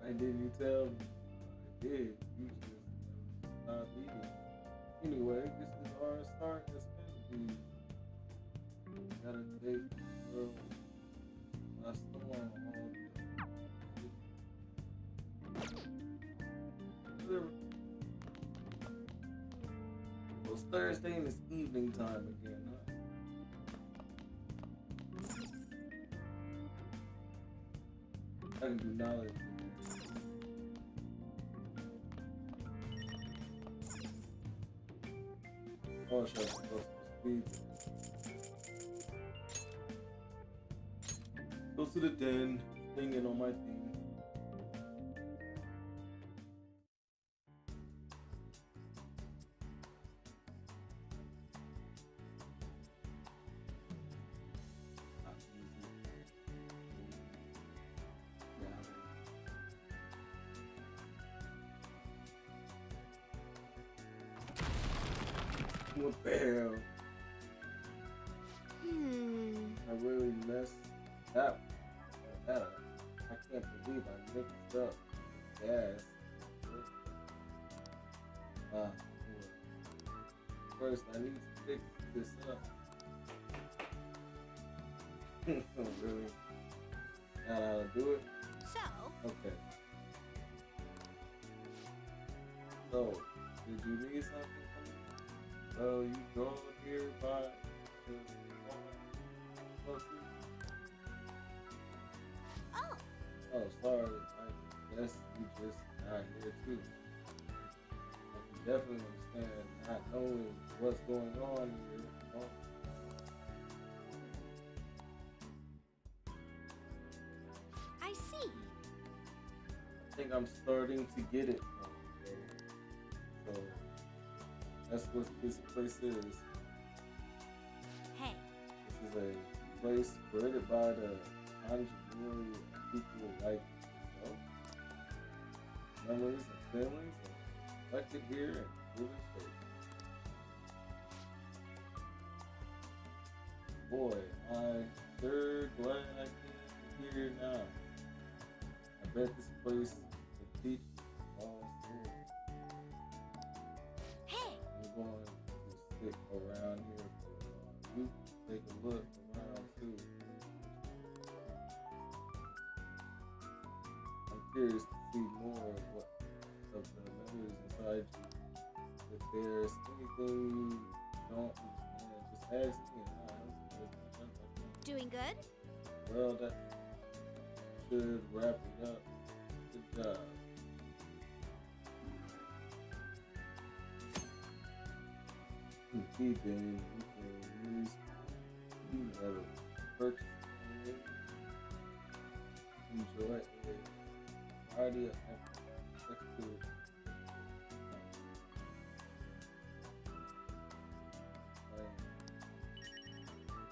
And then you tell me I did. You just not leading. Anyway, this is our start as Phantom Thieves. Got a date, girl. I still want all Well, it's Thursday and it's evening time again, huh? I can do knowledge. Oh, shit, I'm supposed to speed. Go to the den, singing on my theme. What the hell? I really messed that up. I can't believe I mixed up gas. First I need to fix this up. Really? Not how to do it? So? Okay. So, did you need something from me? Well, you go here by the Oh, sorry. I guess you just not here too. I can definitely understand not knowing what's going on here. You know? I see. I think I'm starting to get it. So that's what this place is. Hey. This is a place created by the entrepreneurial people like yourself. Memories and feelings are collected here and really shaped. Boy, I'm sure glad I came here now. I bet this place could teach me all stories. Hey! I'm going to stick around here for a while. You take a look around too. I'm curious to see more of the memories inside you. If there's anything you don't understand, just ask me and I'll answer as much as I can. Doing good? Well, that should wrap it up. Good job. Keeping you can use you never purchase it. Enjoy a variety of extra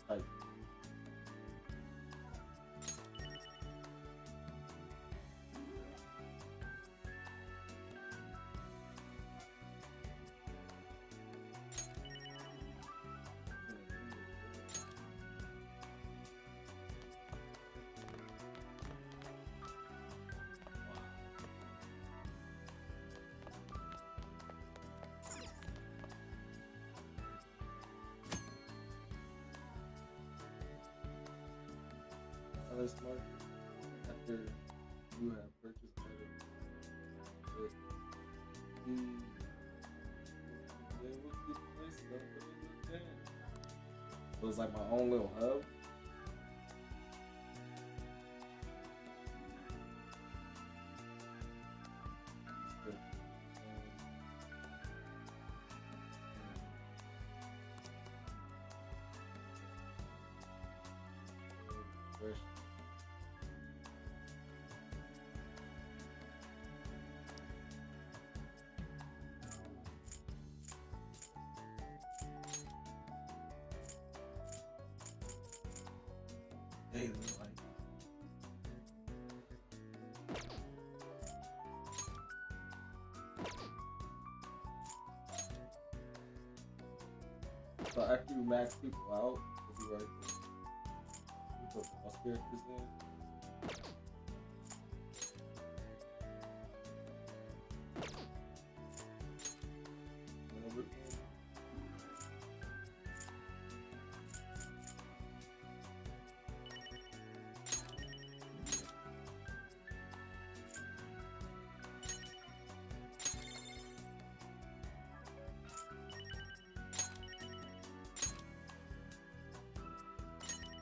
type. Alice Market, after you have purchased items, but they will keep the place up, but it was so it's like my own little hub. Daily life. So after you max people out, it'll be right there. You put boss characters in.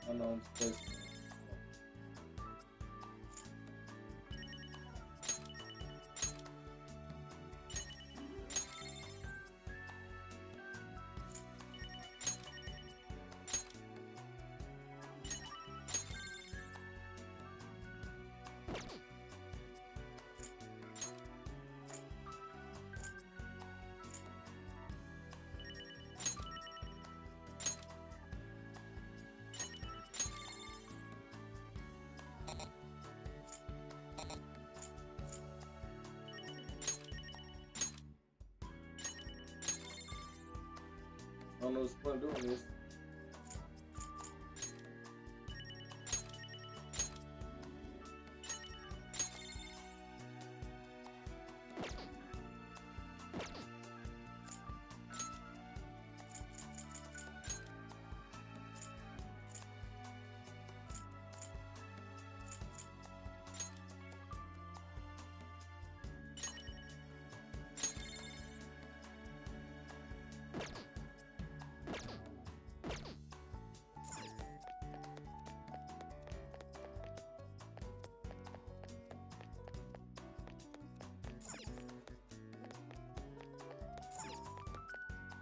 I know I'm supposed to. I don't know what's the point of doing this.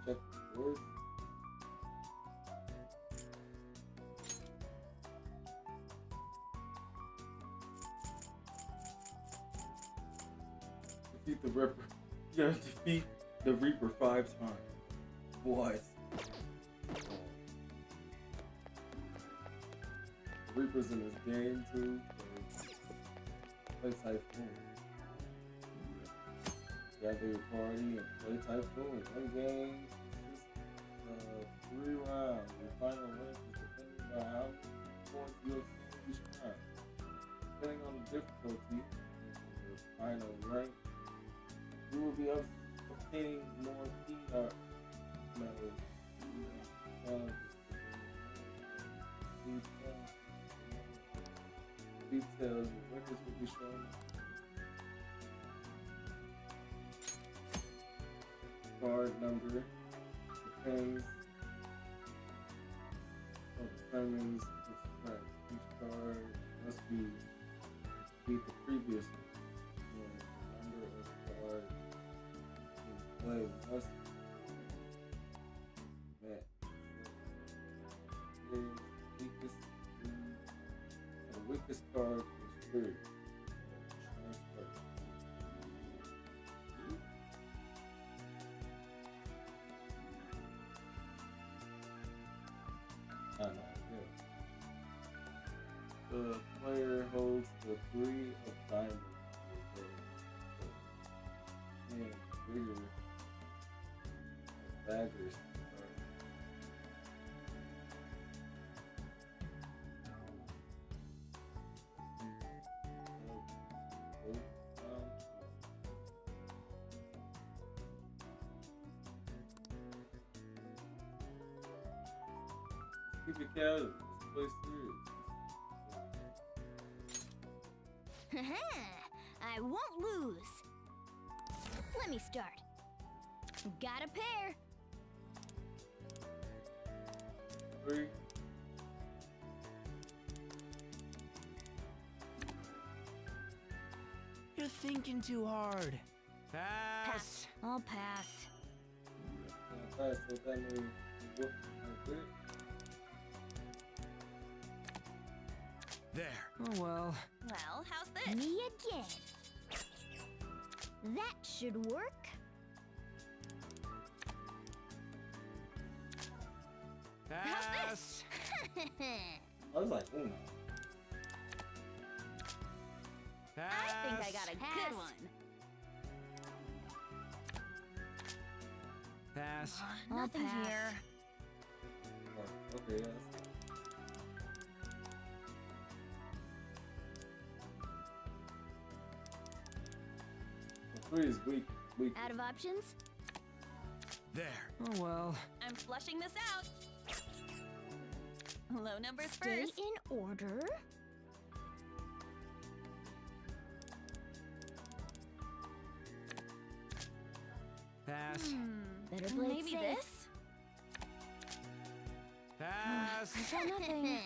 Check the doors. Defeat the Reaper. You gotta defeat the Reaper 5 times. What? The Reaper's in this game too. Play Typhoon. Gather your party and play Typhoon. One game consists of 3 rounds. Your final rank is depending on how many points you obtain each round. Depending on the difficulty and your final rank, you will be obtaining more PR medals. Details, your records will be shown. Card number depends or determines its strength. Each card must beat the previous one. And the number of cards in play must be met. The weakest card is free. Transfer. The player holds the 3 of diamonds and bigger daggers. Keep your calories. Let's play serious. I won't lose. Let me start. Got a pair. 3. You're thinking too hard. Pass. I'll pass. Pass. What that means? What? Like There. Oh well. Well, how's this? Me again. That should work. Pass. How's this? I was like, Uno. I think I got a Pass. good one. Pass. Nothing pass. here. Oh, okay, yes. Three is weak. Out of options? There. Oh well. I'm flushing this out. Low numbers Stay first. in order. Pass. Better play Maybe safe. this? Pass. I got nothing.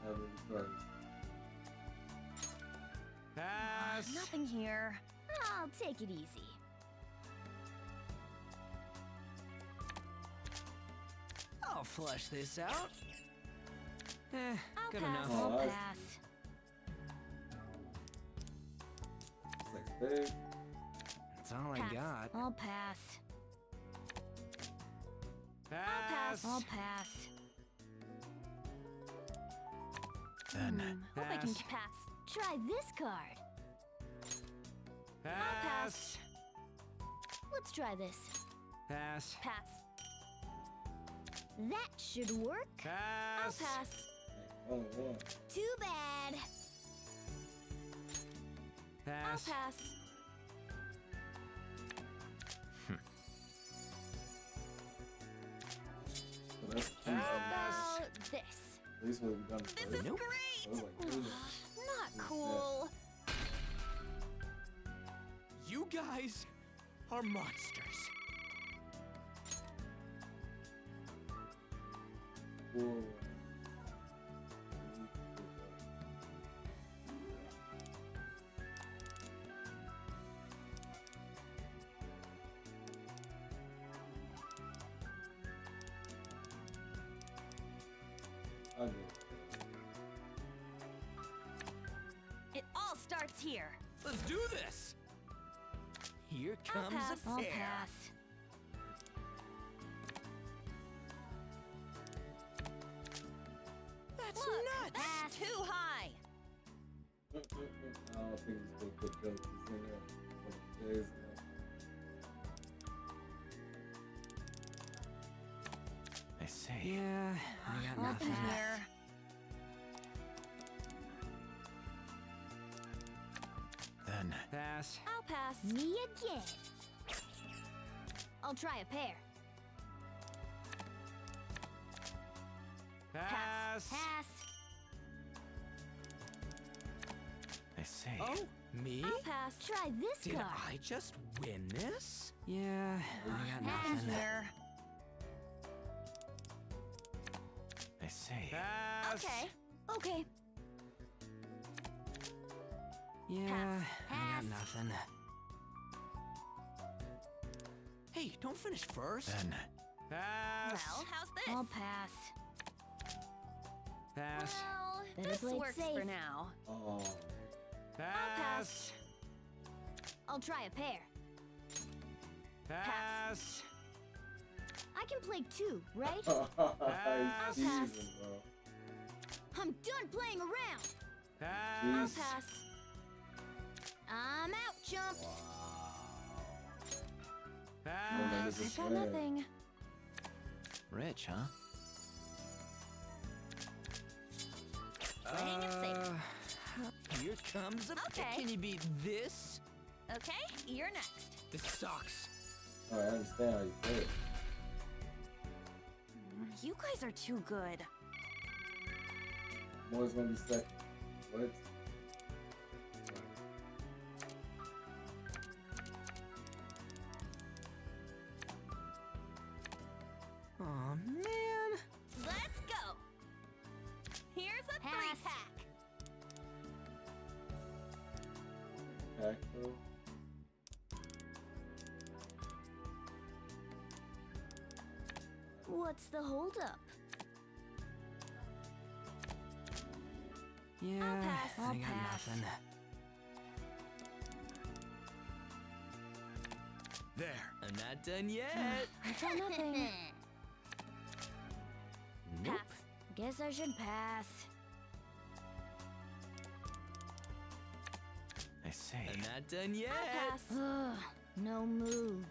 Have any cards? Pass. Nothing here. I'll take it easy. I'll flush this out. I'll Good pass. enough. I'll Oh, pass. It's like spade. That's all I Pass. got. I'll pass. Pass. I'll pass. Then. Hope I can Pass. pass. Try this card. Pass. Let's try this. Pass. Pass. That should work. I'll Pass. pass. Only one. Too bad. I'll Pass. pass. So that's two. How about this? At least what we've done first. This is Nope. great. So it was like three. Not cool. You guys are monsters. Whoa. I do. It all starts here. Let's do this. Here I'll comes pass. a I'll pair. pass. That's Look, nuts. that's too high. I don't think he's gonna put jokes in there. One of the days, I see. Yeah, I got Nothing nothing. here. Then. Pass. I'll pass. Me again. I'll try a pair. Pass. Pass. I see. Oh, me? I'll pass. Try this Did card. I just win this? Yeah, I got Nothing nothing. here. I see. Pass. Okay. Okay. Yeah, Pass. I Pass. got nothing. Hey, don't finish first. Then. Pass. Well, how's this? I'll pass. Pass. Well, Better this play it works safe. for now. Oh. Pass. I'll try a pair. Pass. I can play two, right? Pass. He's pass. teasing, bro. I'm done playing around. Pass. Jeez. Pass. I'm out, chump. Pass. I've got nothing. Rich, huh? Playing it safe. Here comes a. Okay. Can you beat this? Okay, you're next. This sucks. Oh, I understand how you play it. You guys are too good. Moore's gonna be second. What? Oh man. Let's go. Here's a Pass. 3-pack. Pack though. What's the holdup? Yeah, pass. I I'll got pass. nothing. There. I'm not done yet. I've got nothing. Nope. Pass. Guess I should pass. I see. I'm not done yet. I'll pass. Ugh, no moves.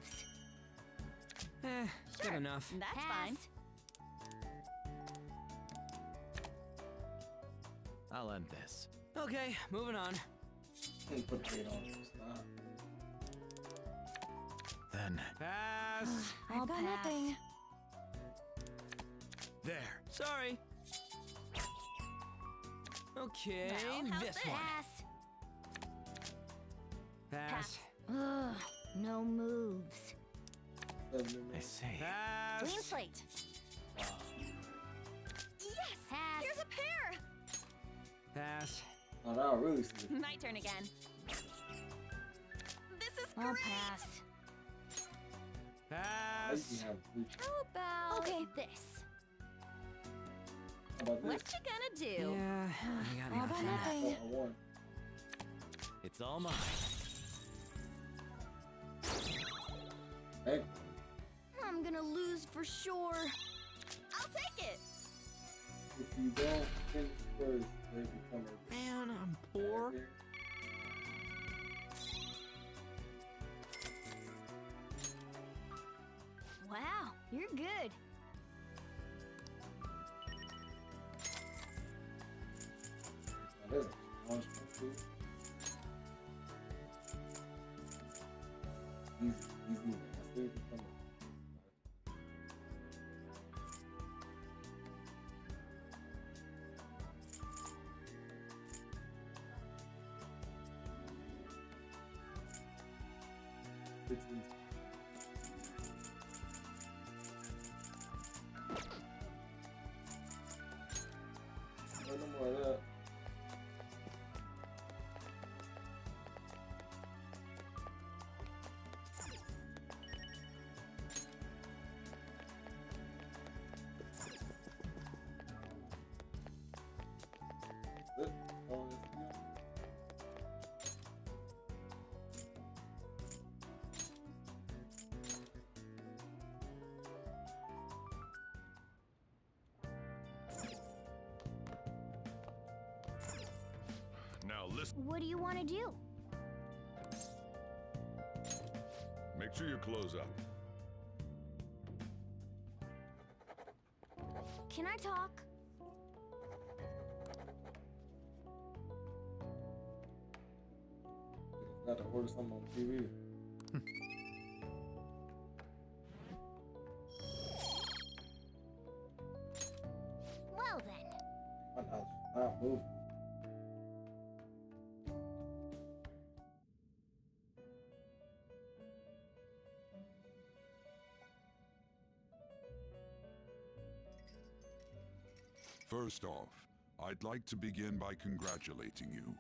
Good enough. That's Pass. fine. I'll end this. Okay, moving on. Put the weight on it. Stop. Then. Pass. I'll I've got pass. nothing. There. Sorry. Okay, Well, how's this this? one. Pass. Pass. Ugh, no moves. I see. Pass. Clean slate. Yes! Pass. Here's a pair! Pass. Oh, now I really see it. My turn again. This is I'll great! pass. Pass. How about this? What you gonna do? Yeah, I got All about nothing. nothing. I won. It's all mine. Hey, I'm gonna lose for sure. I'll take it. if you don't finish first, they become a Man, I'm poor. Wow, you're good. Now, there's a launch pad too. Easy. I still become a no more of that. Good. Oh, that's good. Now listen. What do you want to do? Make sure you close up. Can I talk? Got to order something on TV. Well then. My knowledge is not moving. First off, I'd like to begin by congratulating you.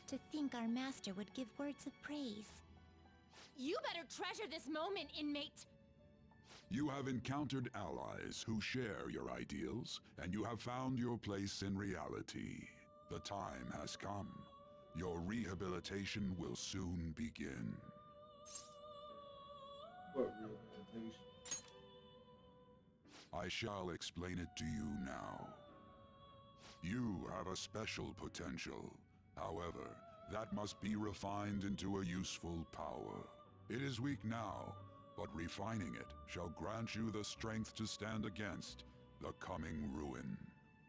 To think our master would give words of praise. You better treasure this moment, inmate. You have encountered allies who share your ideals, and you have found your place in reality. The time has come. Your rehabilitation will soon begin. What rehabilitation? I shall explain it to you now. You have a special potential. However, that must be refined into a useful power. It is weak now, but refining it shall grant you the strength to stand against the coming ruin.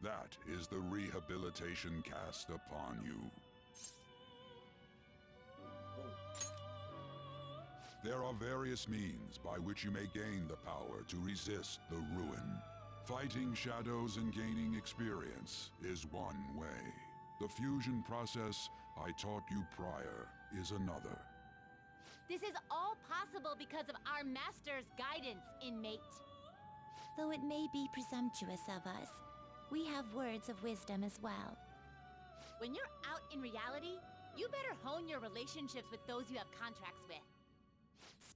That is the rehabilitation cast upon you. There are various means by which you may gain the power to resist the ruin. Fighting shadows and gaining experience is one way. The fusion process I taught you prior is another. This is all possible because of our master's guidance, inmate. Though it may be presumptuous of us, we have words of wisdom as well. When you're out in reality, you better hone your relationships with those you have contracts with.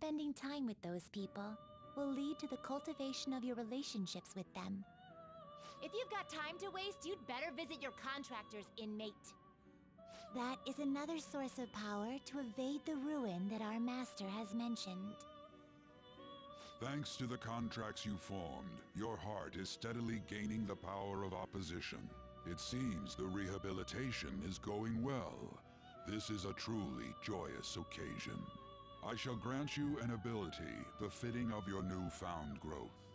Spending time with those people will lead to the cultivation of your relationships with them. If you've got time to waste, you'd better visit your contractors, inmate. That is another source of power to evade the ruin that our master has mentioned. Thanks to the contracts you formed, your heart is steadily gaining the power of opposition. It seems the rehabilitation is going well. This is a truly joyous occasion. I shall grant you an ability befitting of your newfound growth.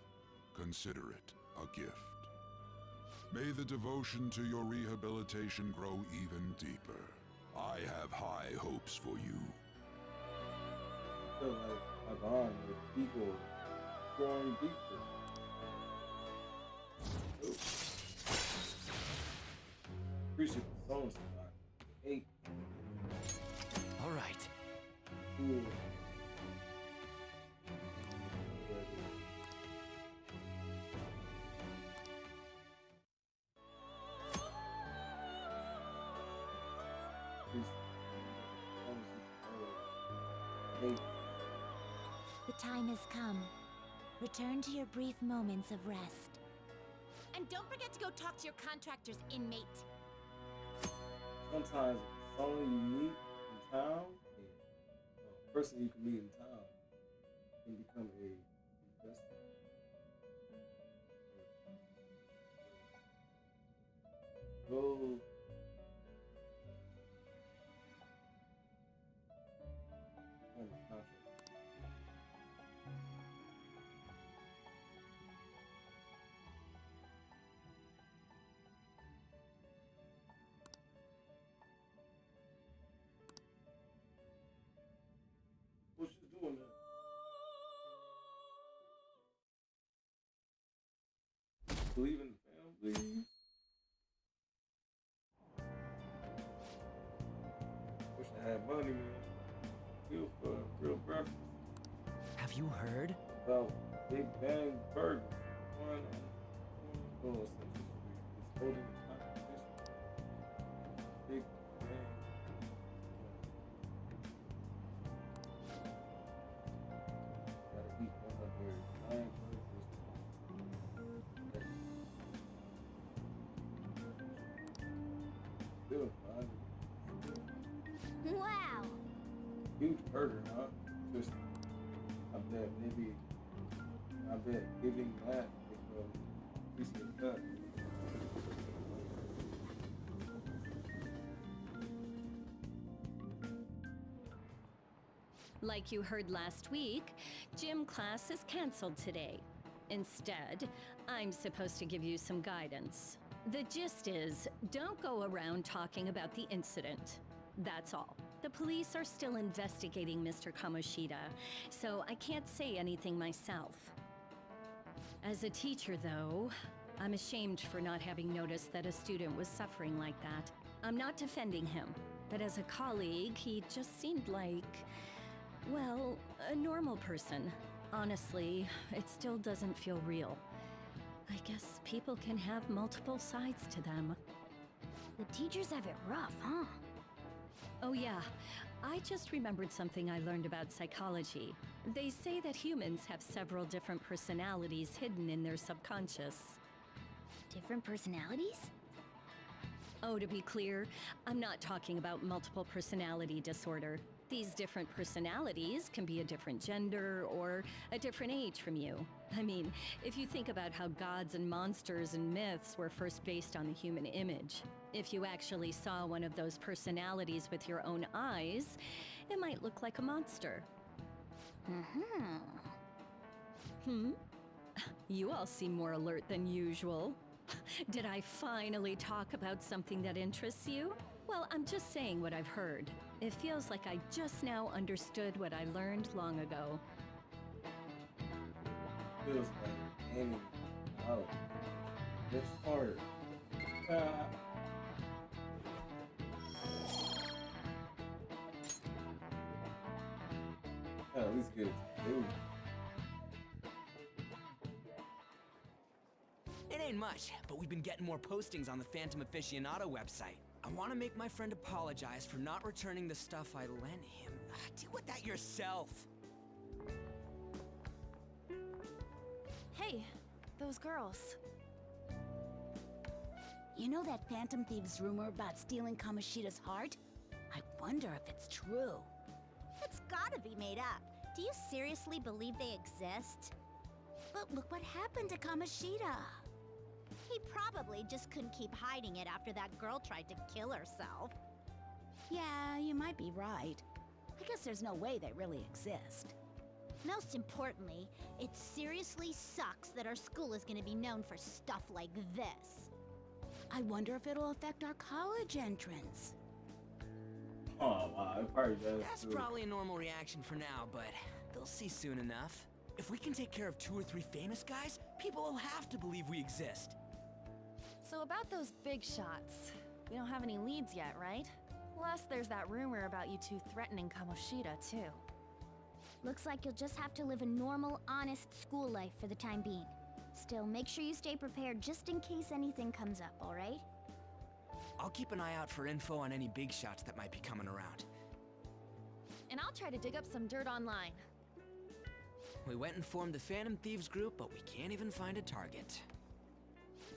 Consider it a gift. May the devotion to your rehabilitation grow even deeper. I have high hopes for you. I feel like my bond with people growing deeper. Appreciate the songs tonight. 8. All right. Cool. time has come. Return to your brief moments of rest. And don't forget to go talk to your contractor's inmate. Sometimes someone you meet in town, a person you can meet in town, can become a investor. Go. What you doing there? Believe in the family. Wish I had money, man. Feel for real breakfast. Have you heard? About Big Bang Burger. One it's holding a competition. Big Bang. Gotta eat one of their 9 burgers. Still fine. Wow! Huge burger, huh? Just, I bet giving that is a piece of cut. Like you heard last week, gym class is canceled today. Instead, I'm supposed to give you some guidance. The gist is, don't go around talking about the incident. That's all. The police are still investigating Mr. Kamoshida, so I can't say anything myself. As a teacher, though, I'm ashamed for not having noticed that a student was suffering like that. I'm not defending him, but as a colleague, he just seemed like, well, a normal person. Honestly, it still doesn't feel real. I guess people can have multiple sides to them. The teachers have it rough, huh? Oh yeah, I just remembered something I learned about psychology. They say that humans have several different personalities hidden in their subconscious. Different personalities? Oh, to be clear, I'm not talking about multiple personality disorder. These different personalities can be a different gender or a different age from you. I mean, if you think about how gods and monsters and myths were first based on the human image, if you actually saw one of those personalities with your own eyes, it might look like a monster. You all seem more alert than usual. Did I finally talk about something that interests you? Well, I'm just saying what I've heard. It feels like I just now understood what I learned long ago. Feels like aiming out. It's hard. At least get it to do. It ain't much, but we've been getting more postings on the Phantom Aficionado website. I want to make my friend apologize for not returning the stuff I lent him. Deal with that yourself. Hey, those girls. You know that Phantom Thieves rumor about stealing Kamoshida's heart? I wonder if it's true. It's gotta be made up. Do you seriously believe they exist? But look what happened to Kamoshida. He probably just couldn't keep hiding it after that girl tried to kill herself. Yeah, you might be right. I guess there's no way they really exist. Most importantly, it seriously sucks that our school is gonna be known for stuff like this. I wonder if it'll affect our college entrance. Oh, wow, it probably does. That's probably a normal reaction for now, but they'll see soon enough. If we can take care of 2 or 3 famous guys, people will have to believe we exist. So about those big shots, we don't have any leads yet, right? Plus, there's that rumor about you two threatening Kamoshida, too. Looks like you'll just have to live a normal, honest school life for the time being. Still, make sure you stay prepared just in case anything comes up, alright? I'll keep an eye out for info on any big shots that might be coming around. And I'll try to dig up some dirt online. we went and formed the Phantom Thieves group, but we can't even find a target.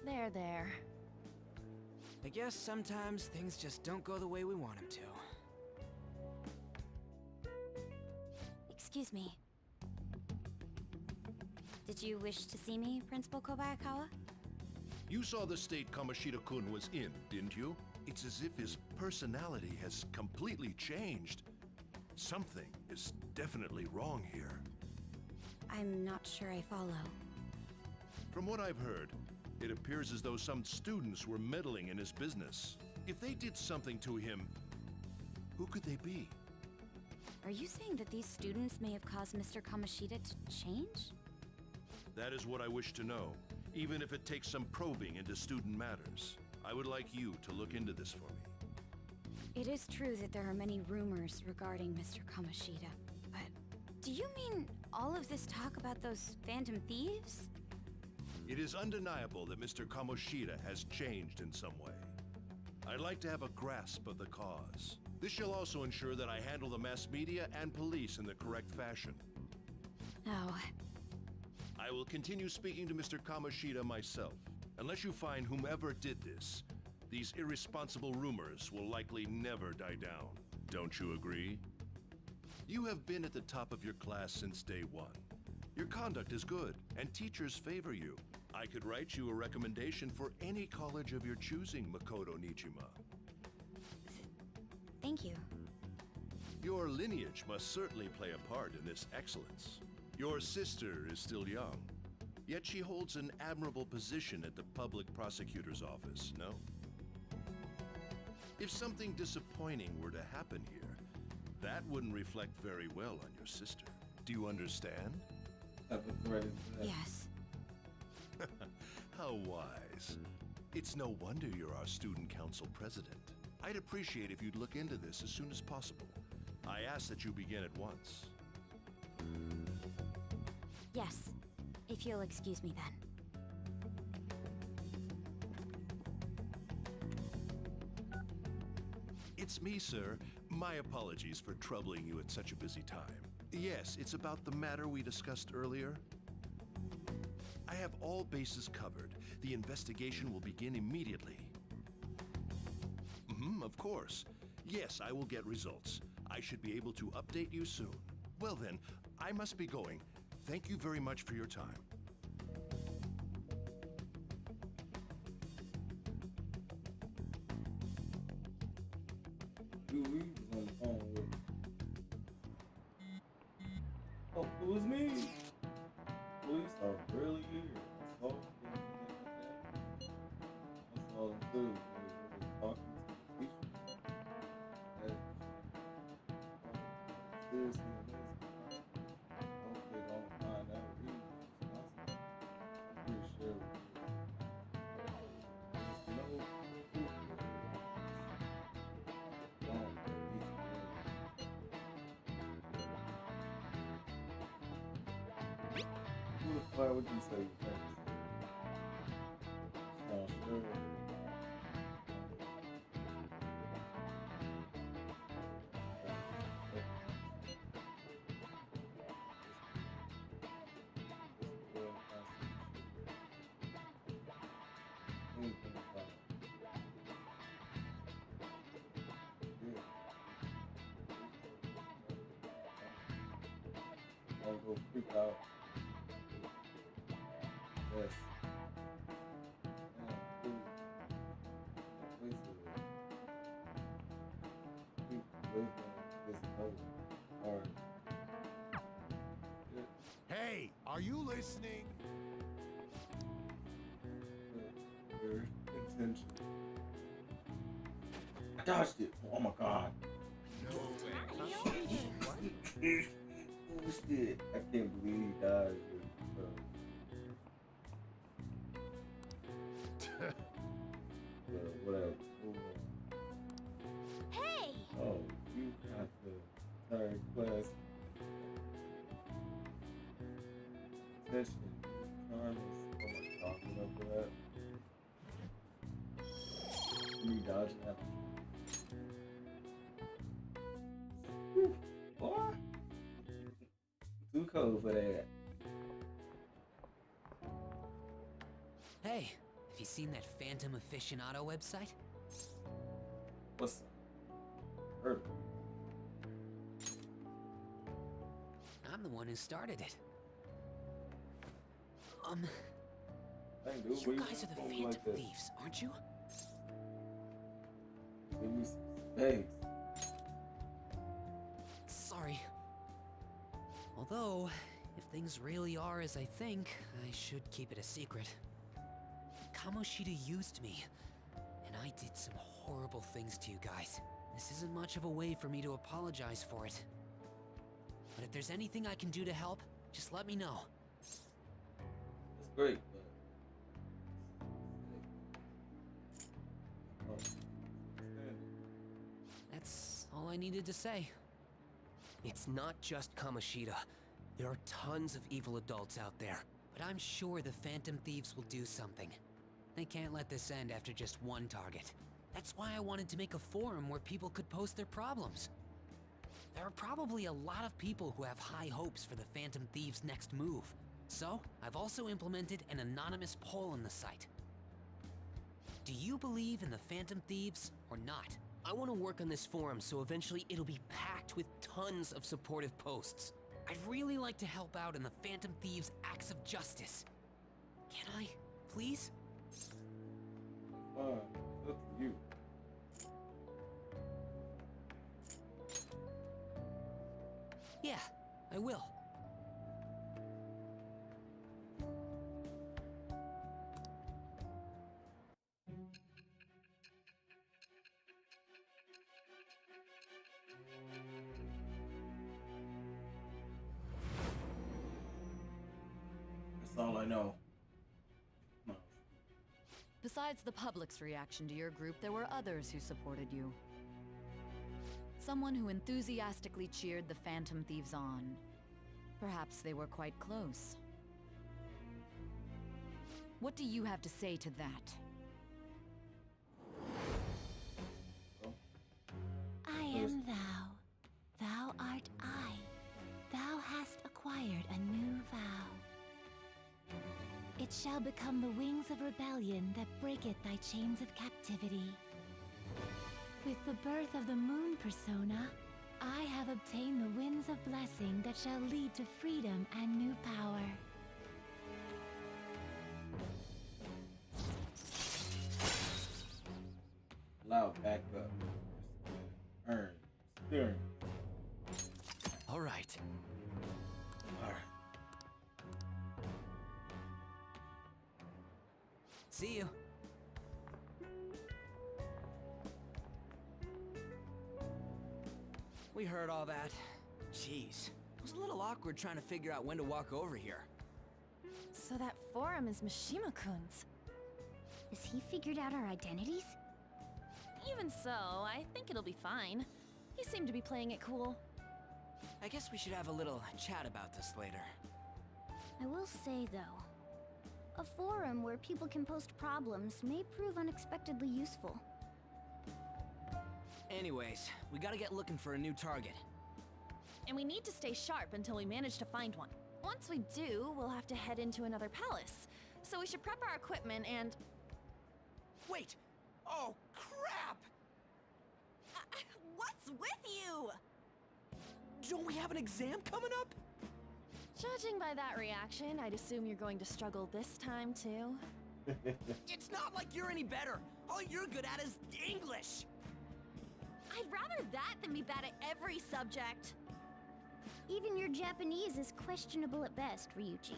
There. I guess sometimes things just don't go the way we want them to. Excuse me. Did you wish to see me, Principal Kobayakawa? You saw the state Kamoshida-kun was in, didn't you? It's as if his personality has completely changed. Something is definitely wrong here. I'm not sure I follow. From what I've heard, it appears as though some students were meddling in his business. If they did something to him, who could they be? Are you saying that these students may have caused Mr. Kamoshida to change? That is what I wish to know, even if it takes some probing into student matters. I would like you to look into this for me. It is true that there are many rumors regarding Mr. Kamoshida, but do you mean all of this talk about those Phantom Thieves? It is undeniable that Mr. Kamoshida has changed in some way. I'd like to have a grasp of the cause. This shall also ensure that I handle the mass media and police in the correct fashion. Oh. I will continue speaking to Mr. Kamoshida myself. Unless you find whomever did this, these irresponsible rumors will likely never die down. Don't you agree? You have been at the top of your class since day one. Your conduct is good, and teachers favor you. I could write you a recommendation for any college of your choosing, Makoto Nijima. Thank you. Your lineage must certainly play a part in this excellence. Your sister is still young, yet she holds an admirable position at the public prosecutor's office, no? If something disappointing were to happen here, that wouldn't reflect very well on your sister. Do you understand? Yes. How wise. It's no wonder you're our student council president. I'd appreciate if you'd look into this as soon as possible. I ask that you begin at once. Yes, if you'll excuse me then. It's me, sir. My apologies for troubling you at such a busy time. Yes, it's about the matter we discussed earlier. I have all bases covered. The investigation will begin immediately. Of course. Yes, I will get results. I should be able to update you soon. Well then, I must be going. Thank you very much for your time. Dude, we was on the phone with Oh, it was me. Police are really here. So, that's all they do. They're talking to the teacher. Seriously amazing. Hope they don't find out we were responsible. I'm pretty sure we there's no proof of it. Don't who the fuck would you say first? So sure. I'll go freak out. Yes. Hey, are you listening? Your intention. I dodged it. Oh my god. No way. Oh shit. I can't believe he died. Whatever. Hey! Oh, you got the entire class. Attention. Charming. Oh my god, talking up for that. Me dodging that. Whew, boy. Too cold for that. Hey, have you seen that Phantom Aficionado website? What's heard of it? I'm the one who started it. Dang, dude, You what guys are the doing Phantom like that? Thieves, aren't you? Give me some space. Sorry. Although, if things really are as I think, I should keep it a secret. Kamoshida used me, and I did some horrible things to you guys. This isn't much of a way for me to apologize for it. But if there's anything I can do to help, just let me know. That's great, but That's all I needed to say. It's not just Kamoshida. There are tons of evil adults out there. But I'm sure the Phantom Thieves will do something. They can't let this end after just one target. That's why I wanted to make a forum where people could post their problems. There are probably a lot of people who have high hopes for the Phantom Thieves' next move. So, I've also implemented an anonymous poll on the site. Do you believe in the Phantom Thieves or not? I want to work on this forum so eventually it'll be packed with tons of supportive posts. I'd really like to help out in the Phantom Thieves' acts of justice. Can I, please? fine. It's up to you. Yeah, I will. That's all I know. No. Besides the public's reaction to your group, there were others who supported you. Someone who enthusiastically cheered the Phantom Thieves on. Perhaps they were quite close. What do you have to say to that? I am thou. Thou art I. Thou hast acquired a new vow. It shall become the wings of rebellion that breaketh thy chains of captivity. With the birth of the moon persona, I have obtained the winds of blessing that shall lead to freedom and new power. Allow backup. Earn. Experience. All right. Alright. See you. We heard all that. Jeez. It was a little awkward trying to figure out when to walk over here. So that forum is Mishima-kun's. Has he figured out our identities? Even so, I think it'll be fine. He seemed to be playing it cool. I guess we should have a little chat about this later. I will say, though, a forum where people can post problems may prove unexpectedly useful. Anyways, we gotta get looking for a new target. And we need to stay sharp until we manage to find one. Once we do, we'll have to head into another palace. So we should prep our equipment and... Wait! Oh, crap! What's with you? Don't we have an exam coming up? Judging by that reaction, I'd assume you're going to struggle this time, too. It's not like you're any better. All you're good at is English. I'd rather that than be bad at every subject. Even your Japanese is questionable at best, Ryuji.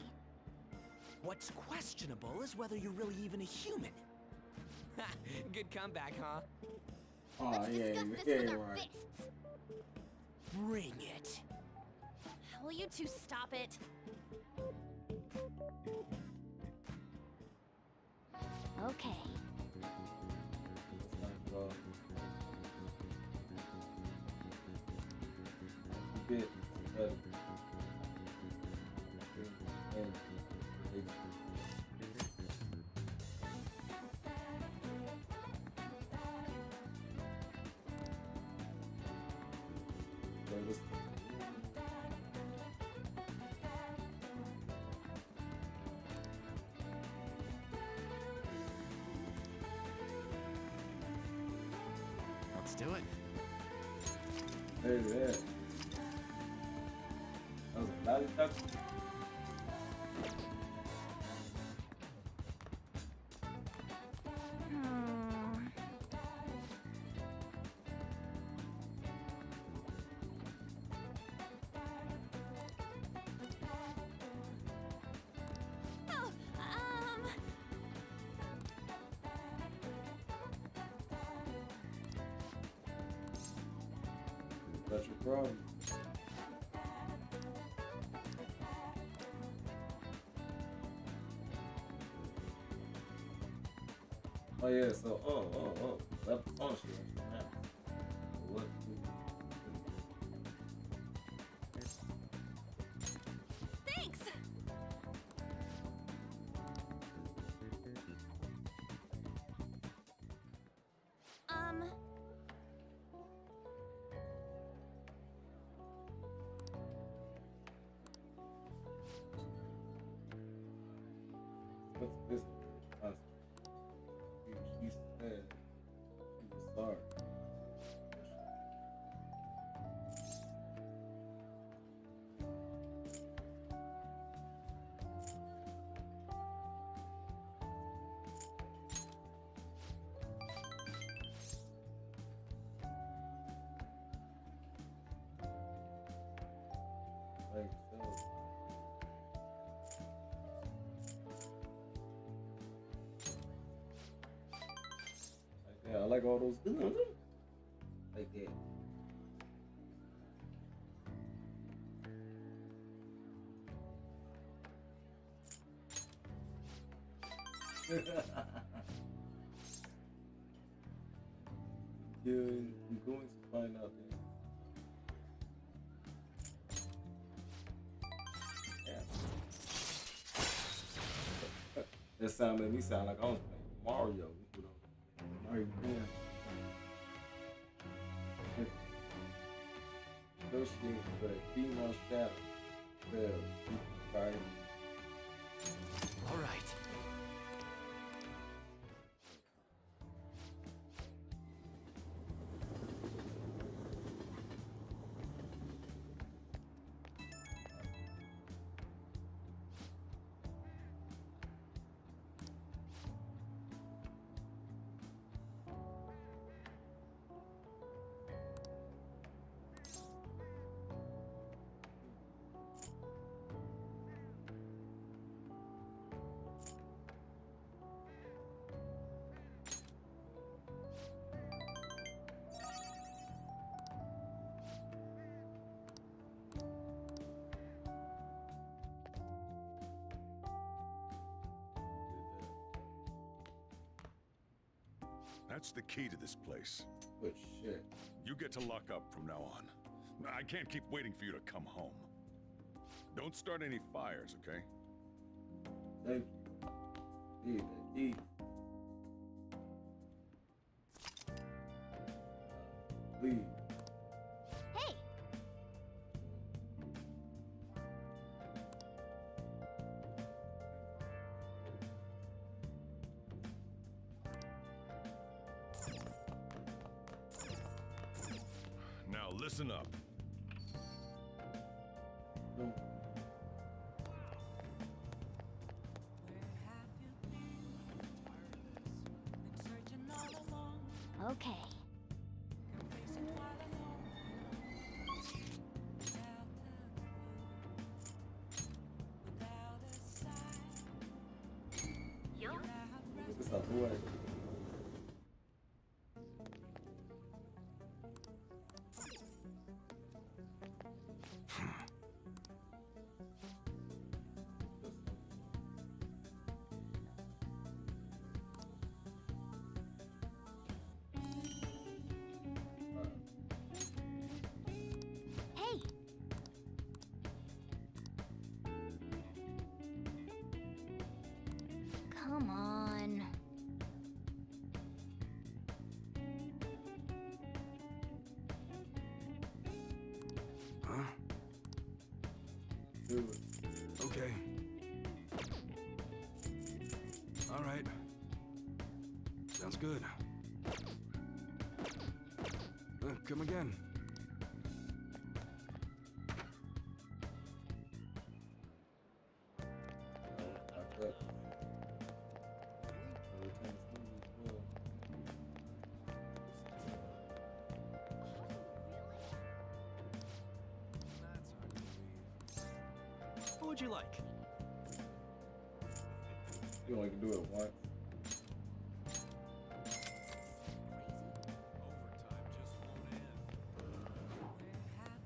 What's questionable is whether you're really even a human. Ha! Good comeback, huh? Oh, Let's yeah, discuss yeah, this with our right. fists. Bring it. Will you two stop it? Okay. Bit better. do it. Hey, yeah. That was a lollipop. That's your problem. Oh yeah, so left on shit. What? Thanks! What's this? She said she was sorry. Like so. Yeah, I like all those. Like that. I'm going to find out then. Yeah. That sound made me sound like I was playing Mario. Mario, man. Negotiate for a female shadow. Well, right. All right. That's the key to this place. Good shit. You get to lock up from now on. I can't keep waiting for you to come home. Don't start any fires, okay? Thank you. Please. Please. Hey! Now listen up. No. Okay. Get this out the way. Hey! Come on. Huh? Do it. Okay. All right. Sounds good. Come again. What would you like? You only can do it once.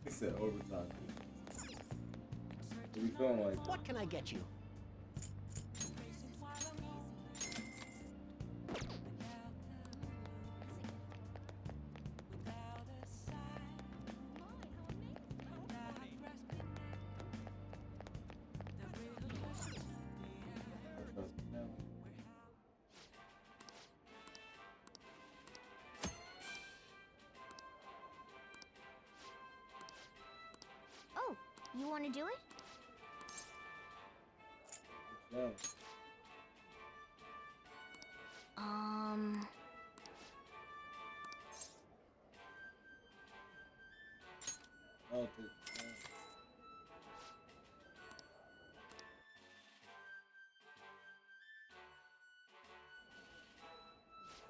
He said overtime. What are you feeling like? What can I get you? Oh, you want to do it? Yeah. I'll take that.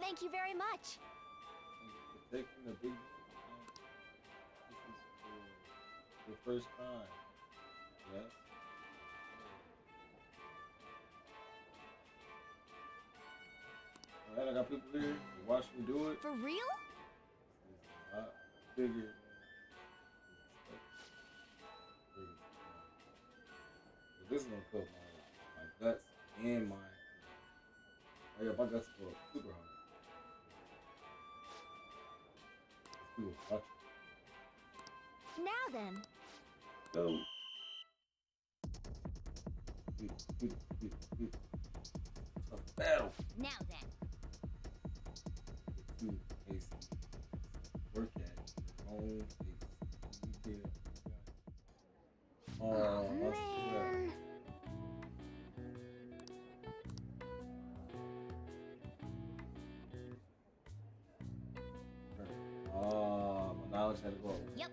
Thank you very much. For taking the big. This is for the first time. Yes. Alright, I got people here to watch me do it. For real? I figured. This is gonna cook my guts and my. Oh yeah, my guts go super hard. People watch. Now then. Go. A battle. Now then. You taste work at your own pace. You did. Oh man. My knowledge had to go. Yep.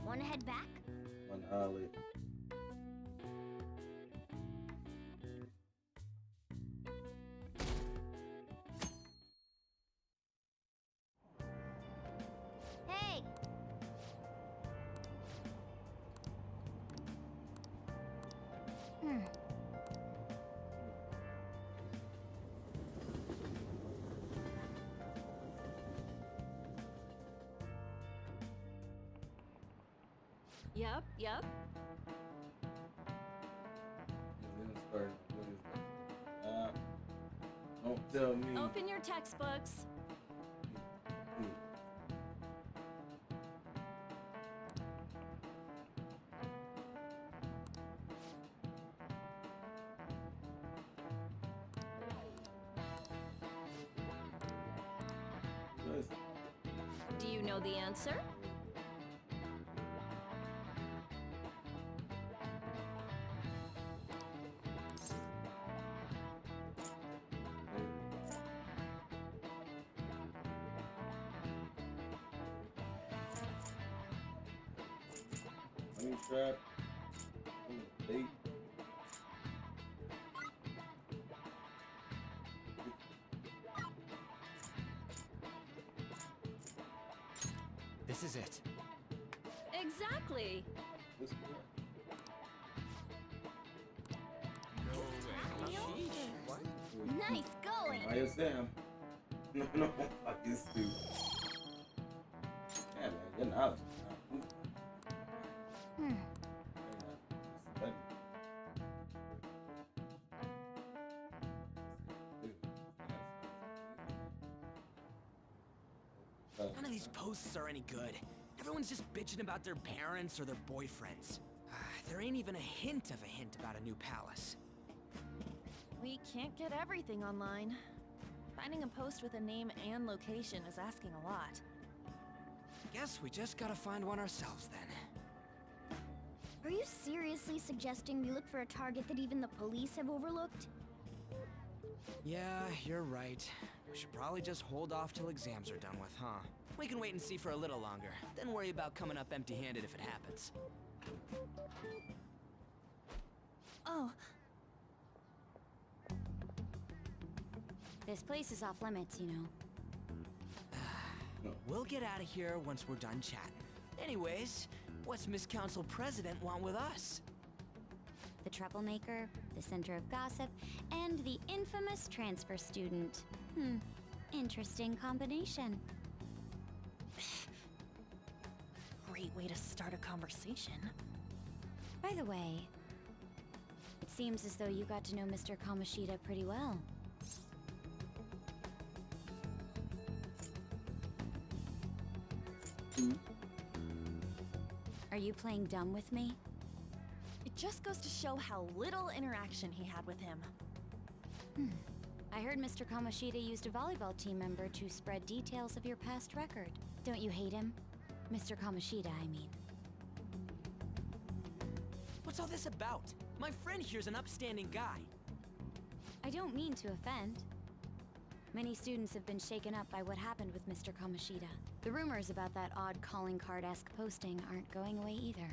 Wanna head back? One eyelid. Hey! Yep, yep. And then start. What is that? Don't tell me. Open your textbooks. Do you know the answer? Honey trap. Bait. This is it. Exactly. This Nice going. ISM. No, fuck this dude. Yeah, man, your knowledge. None of these posts are any good. Everyone's just bitching about their parents or their boyfriends. There ain't even a hint of a hint about a new palace. We can't get everything online. Finding a post with a name and location is asking a lot. Guess we just gotta find one ourselves then. Are you seriously suggesting we look for a target that even the police have overlooked? Yeah, you're right. We should probably just hold off till exams are done with, huh? We can wait and see for a little longer, then worry about coming up empty-handed if it happens. Oh. This place is off limits, you know. We'll get out of here once we're done chatting. Anyways, what's Miss Council President want with us? The troublemaker, the center of gossip, and the infamous transfer student. Interesting combination. Great way to start a conversation. By the way, it seems as though you got to know Mr. Kamoshida pretty well. Are you playing dumb with me? It just goes to show how little interaction he had with him. I heard Mr. Kamoshida used a volleyball team member to spread details of your past record. Don't you hate him? Mr. Kamoshida, I mean. What's all this about? My friend here's an upstanding guy. I don't mean to offend. Many students have been shaken up by what happened with Mr. Kamoshida. The rumors about that odd calling card-esque posting aren't going away either.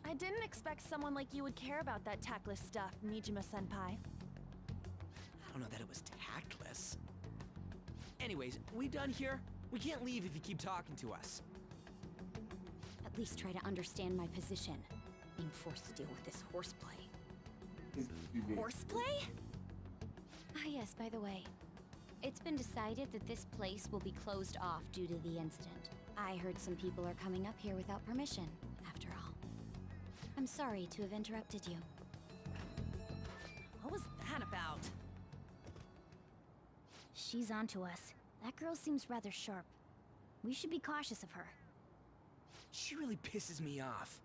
I didn't expect someone like you would care about that tactless stuff, Nijima-senpai. I don't know that it was tactless. Anyways, we done here? We can't leave if you keep talking to us. At least try to understand my position. Being forced to deal with this horseplay. Horseplay? Ah yes, by the way. It's been decided that this place will be closed off due to the incident. I heard some people are coming up here without permission, after all. I'm sorry to have interrupted you. What was that about? She's onto us. That girl seems rather sharp. We should be cautious of her. She really pisses me off.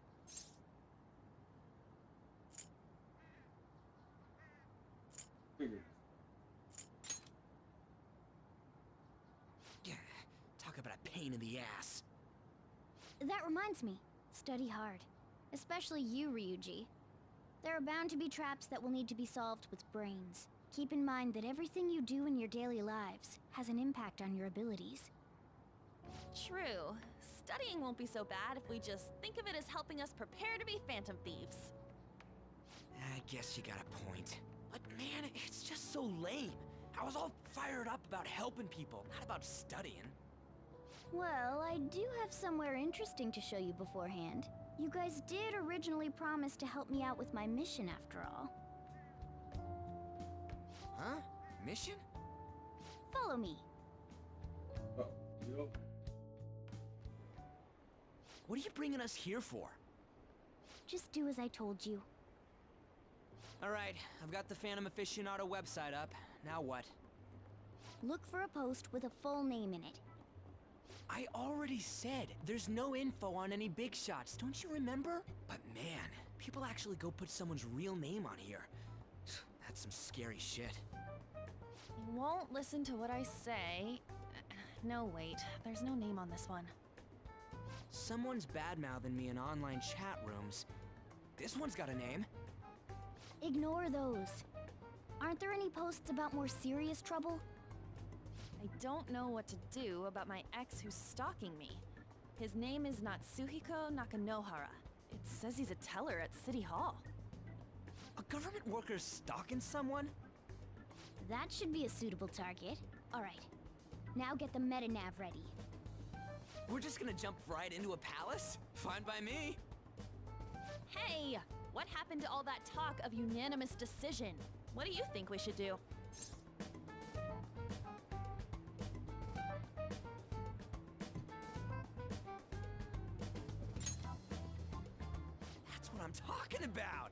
Yeah, talk about a pain in the ass. That reminds me. Study hard. Especially you, Ryuji. There are bound to be traps that will need to be solved with brains. Keep in mind that everything you do in your daily lives has an impact on your abilities. True. Studying won't be so bad if we just think of it as helping us prepare to be Phantom Thieves. I guess you got a point. But man, it's just so lame. I was all fired up about helping people, not about studying. Well, I do have somewhere interesting to show you beforehand. You guys did originally promise to help me out with my mission after all. Huh? Mission? Follow me. What are you bringing us here for? Just do as I told you. Alright, I've got the Phantom Aficionado website up. Now what? Look for a post with a full name in it. I already said there's no info on any big shots, don't you remember? But man, people actually go put someone's real name on here. That's some scary shit. You won't listen to what I say. No, wait. There's no name on this one. Someone's bad-mouthing me in online chat rooms. This one's got a name. Ignore those. Aren't there any posts about more serious trouble? I don't know what to do about my ex who's stalking me. His name is Natsuhiko Nakanohara. It says he's a teller at City Hall. A government worker stalking someone? That should be a suitable target. Alright. Now get the meta-nav ready. We're just gonna jump right into a palace? Fine by me. Hey! What happened to all that talk of unanimous decision? What do you think we should do? That's what I'm talking about!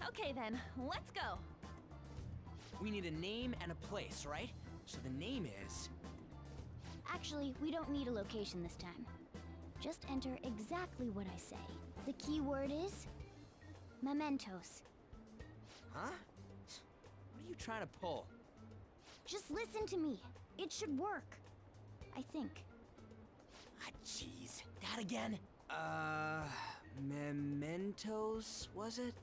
Okay then, let's go! We need a name and a place, right? So the name is... Actually, we don't need a location this time. Just enter exactly what I say. The keyword is... mementos. Huh? What are you trying to pull? Just listen to me. It should work. I think. Ah, jeez. That again? Mementos, was it?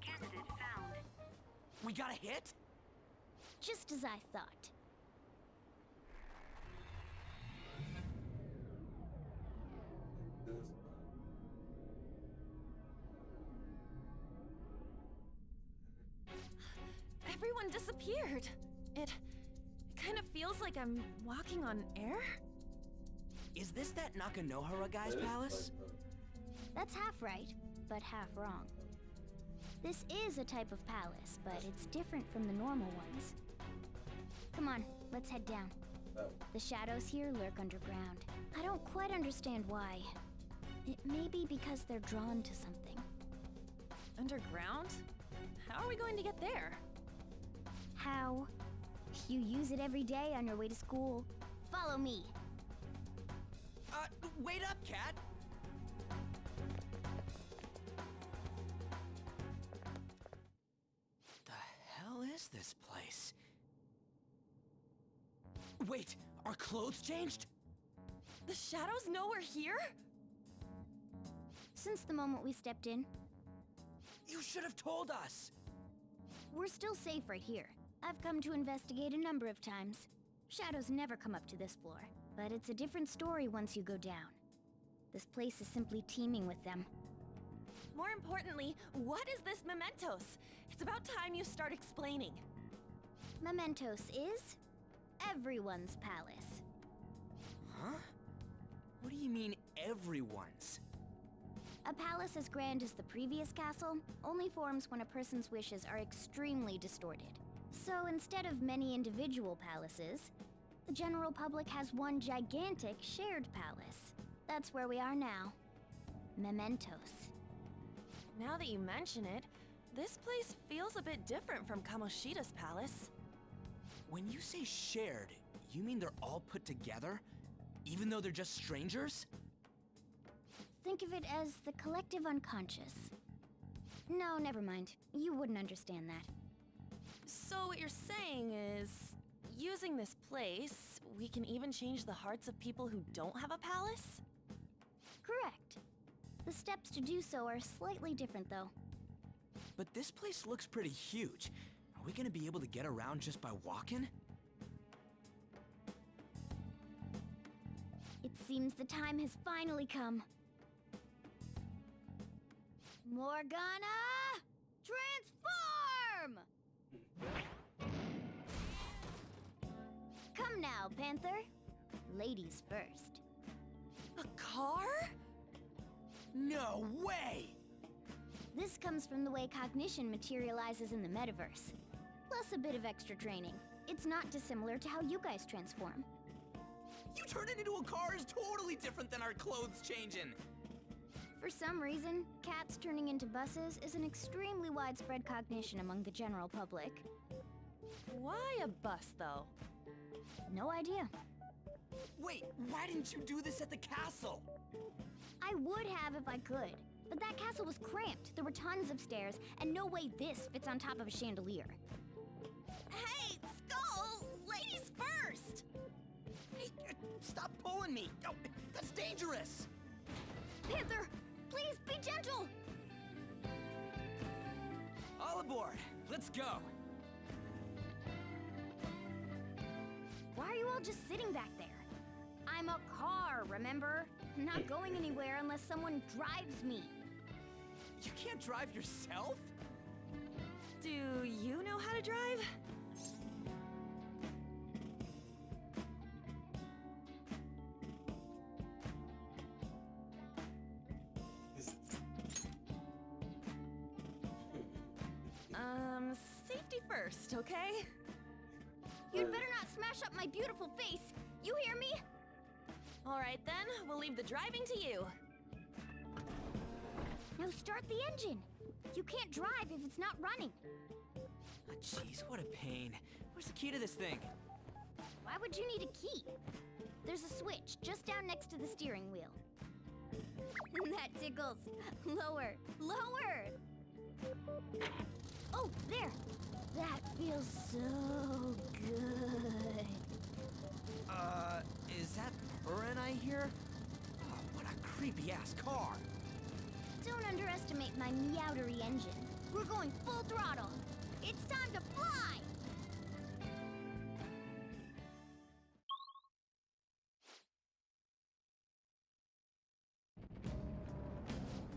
Candidate found. We got a hit? Just as I thought. Everyone disappeared. It kind of feels like I'm walking on air. Is this that Nakanohara guy's palace? That's half right, but half wrong. This is a type of palace, but it's different from the normal ones. Come on, let's head down. The shadows here lurk underground. I don't quite understand why. It may be because they're drawn to something. Underground? How are we going to get there? How? You use it every day on your way to school. Follow me. Wait up, Cat! The hell is this place? Wait, our clothes changed? The shadows know we're here? Since the moment we stepped in. You should have told us! We're still safe right here. I've come to investigate a number of times. Shadows never come up to this floor, but it's a different story once you go down. This place is simply teeming with them. More importantly, what is this Mementos? It's about time you start explaining. Mementos is everyone's palace. Huh? What do you mean, everyone's? A palace as grand as the previous castle only forms when a person's wishes are extremely distorted. So instead of many individual palaces, the general public has one gigantic shared palace. That's where we are now. Mementos. Now that you mention it, this place feels a bit different from Kamoshida's palace. When you say shared, you mean they're all put together? Even though they're just strangers? Think of it as the collective unconscious. No, never mind. You wouldn't understand that. So what you're saying is, using this place, we can even change the hearts of people who don't have a palace? Correct. The steps to do so are slightly different, though. But this place looks pretty huge. Are we gonna be able to get around just by walking? It seems the time has finally come. Morgana! Transform! Come now, Panther. Ladies first. A car? No way! This comes from the way cognition materializes in the metaverse. Plus a bit of extra training. It's not dissimilar to how you guys transform. You turning into a car is totally different than our clothes changing! For some reason, cats turning into buses is an extremely widespread cognition among the general public. Why a bus, though? No idea. Wait, why didn't you do this at the castle? I would have if I could, but that castle was cramped. There were tons of stairs, and no way this fits on top of a chandelier. Hey, Skull! Ladies first! Hey, stop pulling me! Oh, that's dangerous! Panther, please be gentle! All aboard! Let's go! Why are you all just sitting back there? I'm a car, remember? Not going anywhere unless someone drives me. You can't drive yourself? Do you know how to drive? Safety first, okay? You'd better not smash up my beautiful face. You hear me? All right then, we'll leave the driving to you. Now start the engine. You can't drive if it's not running. Oh, jeez, what a pain. Where's the key to this thing? Why would you need a key? There's a switch just down next to the steering wheel. That tickles. Lower, lower. Oh, there. That feels so good. Is that purring I hear? Oh, what a creepy-ass car. Don't underestimate my meowdery engine. We're going full throttle. It's time to fly!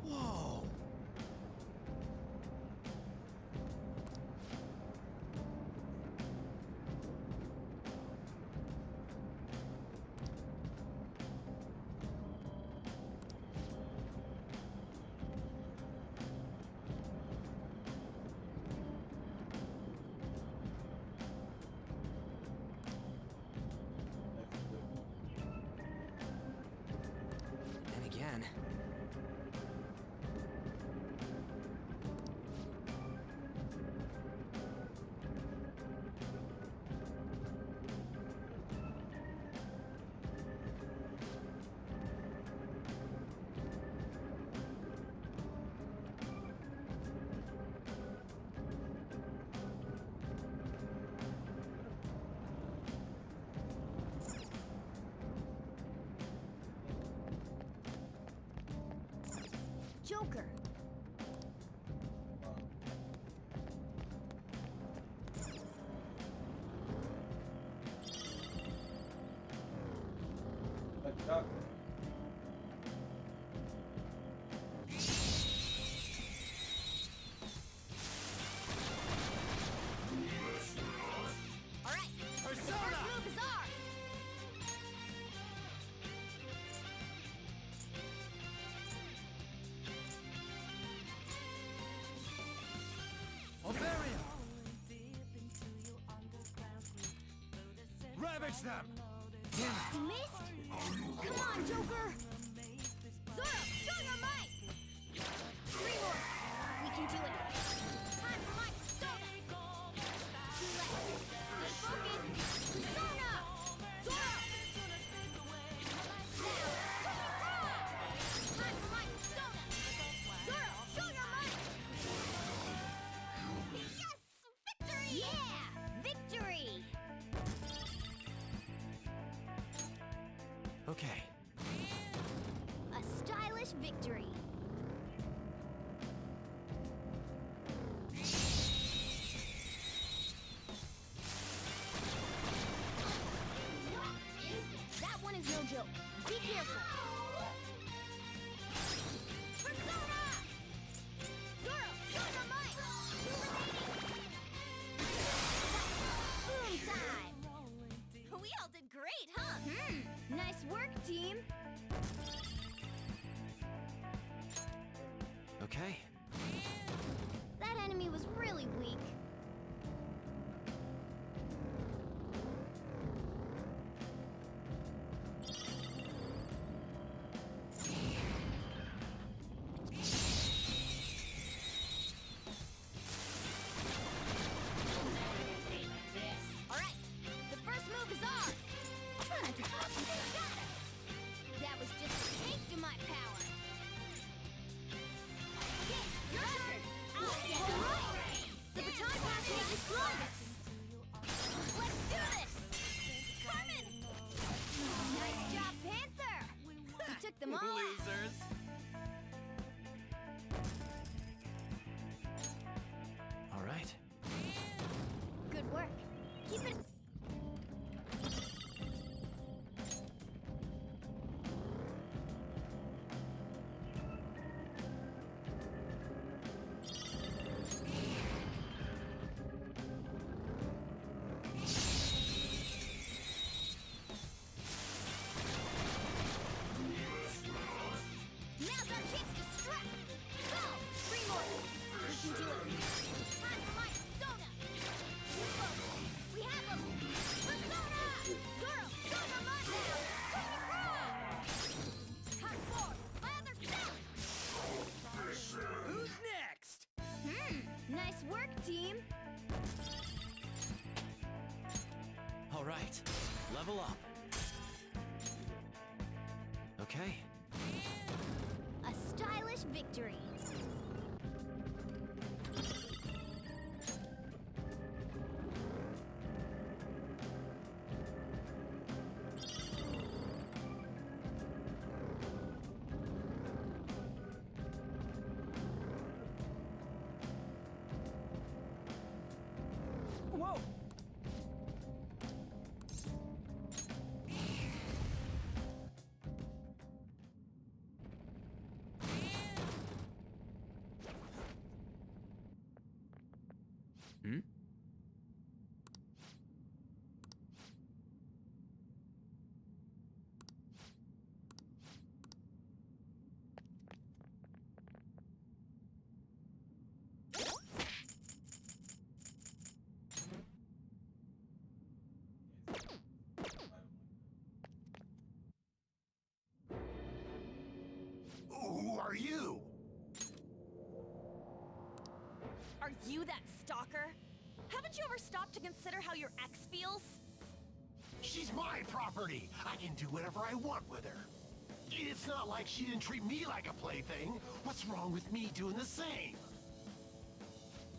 Whoa! And again. Joker! Alright, the first move is ours! Bavaria! Ravage them! Missed? Come on, Joker! Zoro, show your might! 3 more! We can do it! Time for my persona! 2 left! Stay focused! Persona! Zoro! Now, Tony Pro! Time for my persona! Zoro, show your might! Yes! Victory! Yeah! Victory! Okay. A stylish victory. That one is no joke. Be careful. Persona! Zoro, show your might! 2 remaining! Boom time! We all did great, huh? Nice work, team! Okay. That enemy was really weak. Alright, the first move is ours! That was just a taste of my power! Okay, your turn! Alright! The baton pass makes you strongest! Let's do this! Coming! Nice job, Panther! You took them all out. Losers! All right. Good work. Keep it... Now's our chance to strike! Go! 3 more! We can do it! Time for my persona! We have him! Persona! Zoro, show your might now! Tony Pro! Time for my other self! Who's next? Nice work, team! All right. Level up. Okay. A stylish victory! Hmm? Who are you? Are you that stalker? Haven't you ever stopped to consider how your ex feels? She's my property. I can do whatever I want with her. It's not like she didn't treat me like a plaything. What's wrong with me doing the same?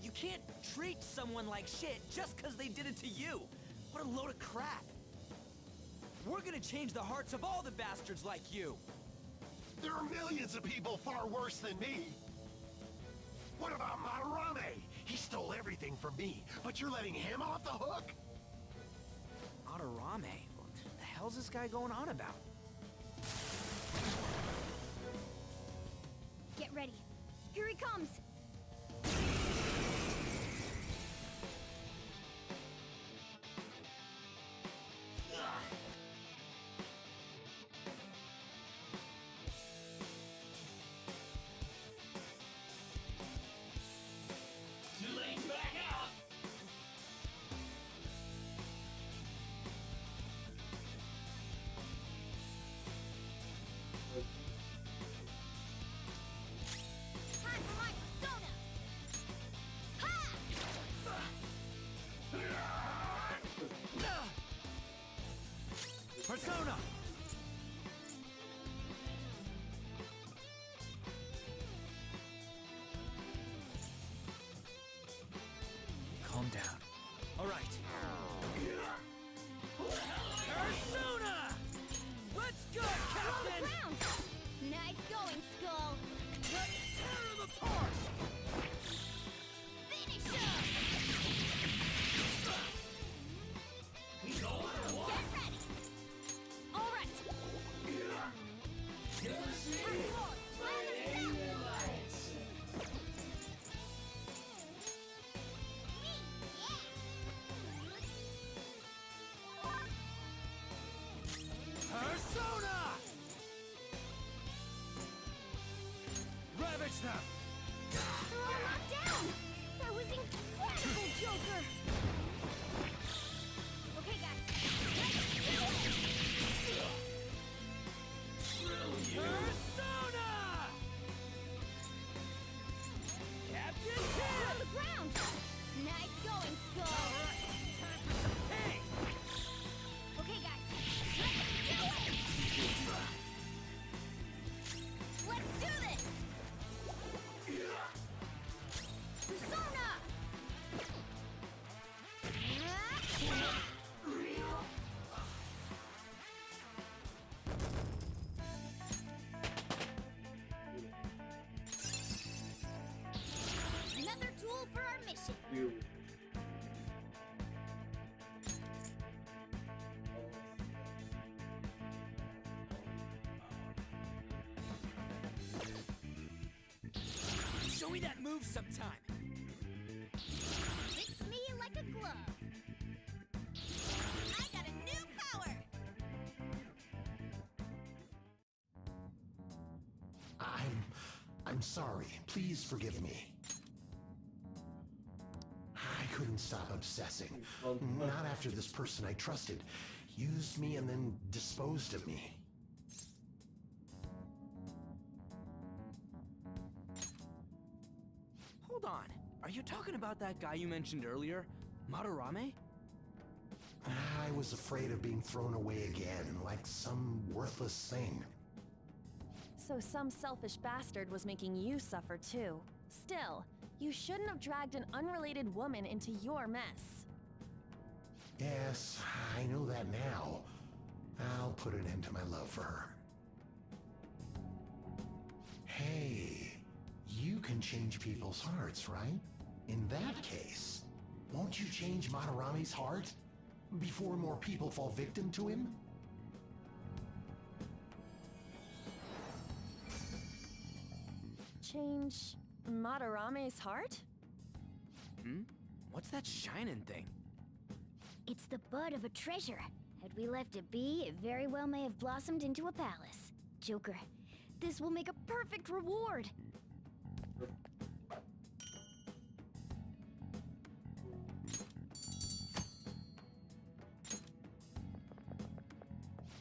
You can't treat someone like shit just because they did it to you. What a load of crap. We're gonna change the hearts of all the bastards like you. There are millions of people far worse than me. What about Madarame? He stole everything from me, but you're letting him off the hook? Madarame? What the hell's this guy going on about? Get ready. Here he comes. Time for my persona. Persona! Calm down. All right. Persona! Let's go, Captain! Round. Nice going, Skull. Let's tear him apart! Finish him. Get ready. All right. Persona! Ravage them! They're all knocked down. That was incredible, Joker. Okay, guys. Let's do it. Persona! Captain We're on Kidd! the ground. Nice going, Skull. Time for some pain! Okay, guys. Let's do it. Let's do this. Persona. Another tool for our mission. Show me that move sometime! Fits me like a glove. I got a new power. I'm sorry. Please forgive me. I couldn't stop obsessing. Not after this person I trusted used me and then disposed of me. Hold on. Are you talking about that guy you mentioned earlier? Madarame? I was afraid of being thrown away again, like some worthless thing. So some selfish bastard was making you suffer too. Still, you shouldn't have dragged an unrelated woman into your mess. Yes, I know that now. I'll put an end to my love for her. Hey, you can change people's hearts, right? In that case, won't you change Madarame's heart? Before more people fall victim to him? Change Madarame's heart? Hmm? What's that shining thing? It's the bud of a treasure. Had we left it be, it very well may have blossomed into a palace. Joker, this will make a perfect reward.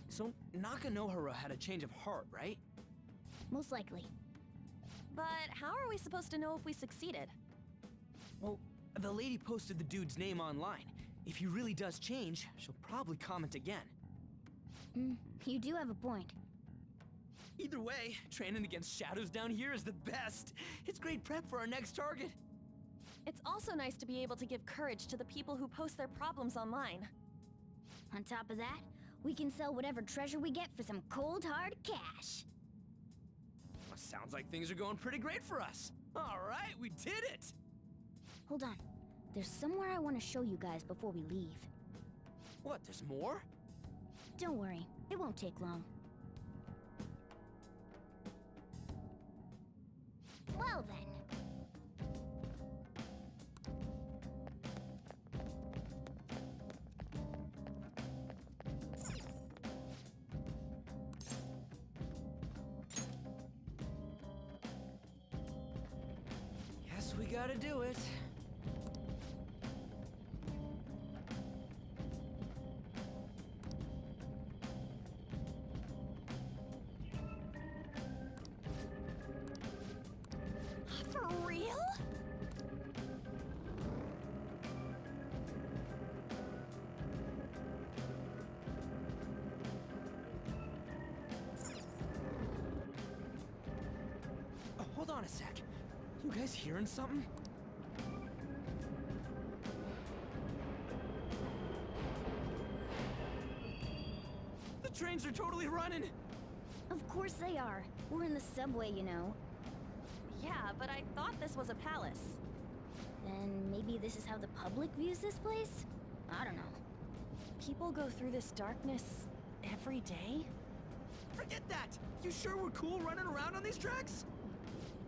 So, Nakanohara had a change of heart, right? Most likely. But how are we supposed to know if we succeeded? Well, the lady posted the dude's name online. If he really does change, she'll probably comment again. You do have a point. Either way, training against shadows down here is the best. It's great prep for our next target. It's also nice to be able to give courage to the people who post their problems online. On top of that, we can sell whatever treasure we get for some cold, hard cash. Well, sounds like things are going pretty great for us. All right, we did it! Hold on. There's somewhere I want to show you guys before we leave. What, there's more? Don't worry, it won't take long. Well then. Guess we gotta do it. For real? Oh, hold on a sec. You guys hearing something? The trains are totally running! Of course they are. We're in the subway, you know. Yeah, but I thought this was a palace. Then maybe this is how the public views this place? I don't know. People go through this darkness every day? Forget that! You sure we're cool running around on these tracks?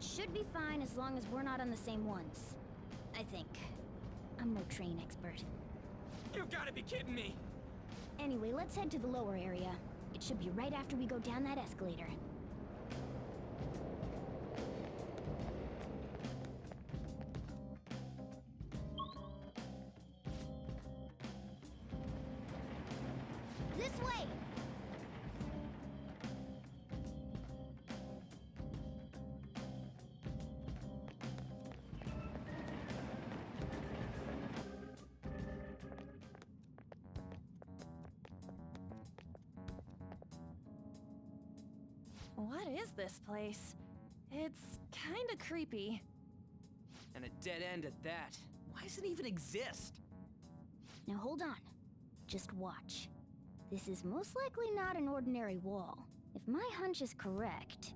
Should be fine as long as we're not on the same ones. I think. I'm no train expert. You've gotta be kidding me! Anyway, let's head to the lower area. It should be right after we go down that escalator. This way! What is this place? It's kinda creepy. And a dead end at that. Why does it even exist? Now hold on. Just watch. This is most likely not an ordinary wall. If my hunch is correct...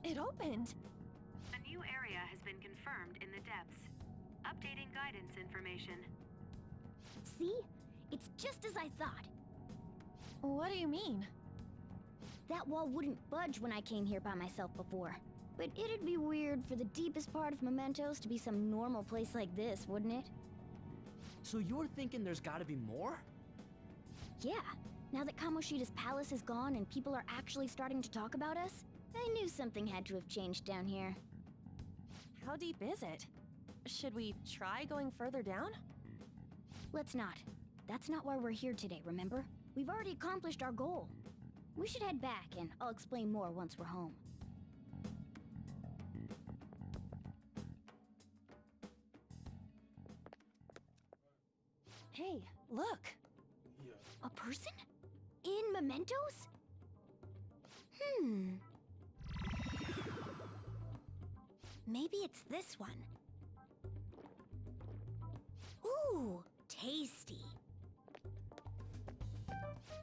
It opened! A new area has been confirmed in the depths. Updating guidance information. See? It's just as I thought. What do you mean? That wall wouldn't budge when I came here by myself before. But it'd be weird for the deepest part of Mementos to be some normal place like this, wouldn't it? So you're thinking there's gotta be more? Yeah. Now that Kamoshida's palace is gone and people are actually starting to talk about us, I knew something had to have changed down here. How deep is it? Should we try going further down? Let's not. That's not why we're here today, remember? We've already accomplished our goal. We should head back, and I'll explain more once we're home. Hey, look! A person? In Mementos? Maybe it's this one. Ooh, tasty.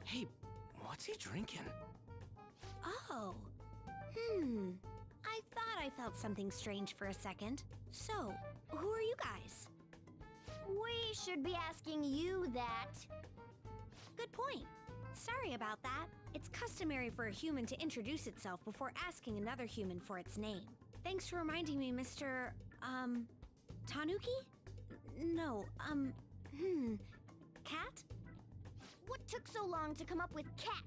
Hey, what's he drinking? Oh. I thought I felt something strange for a second. So, who are you guys? We should be asking you that. Good point. Sorry about that. It's customary for a human to introduce itself before asking another human for its name. Thanks for reminding me, Mr. Tanuki? No, Cat? What took so long to come up with cat?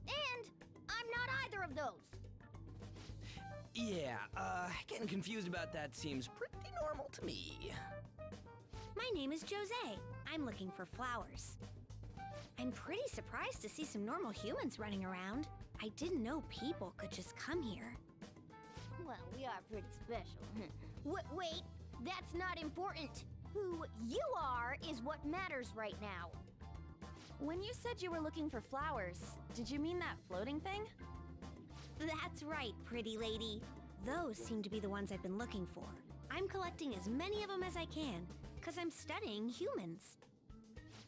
And I'm not either of those. Yeah, getting confused about that seems pretty normal to me. My name is Jose. I'm looking for flowers. I'm pretty surprised to see some normal humans running around. I didn't know people could just come here. Well, we are pretty special. Wait, that's not important. Who you are is what matters right now. When you said you were looking for flowers, did you mean that floating thing? That's right, pretty lady. Those seem to be the ones I've been looking for. I'm collecting as many of them as I can, because I'm studying humans.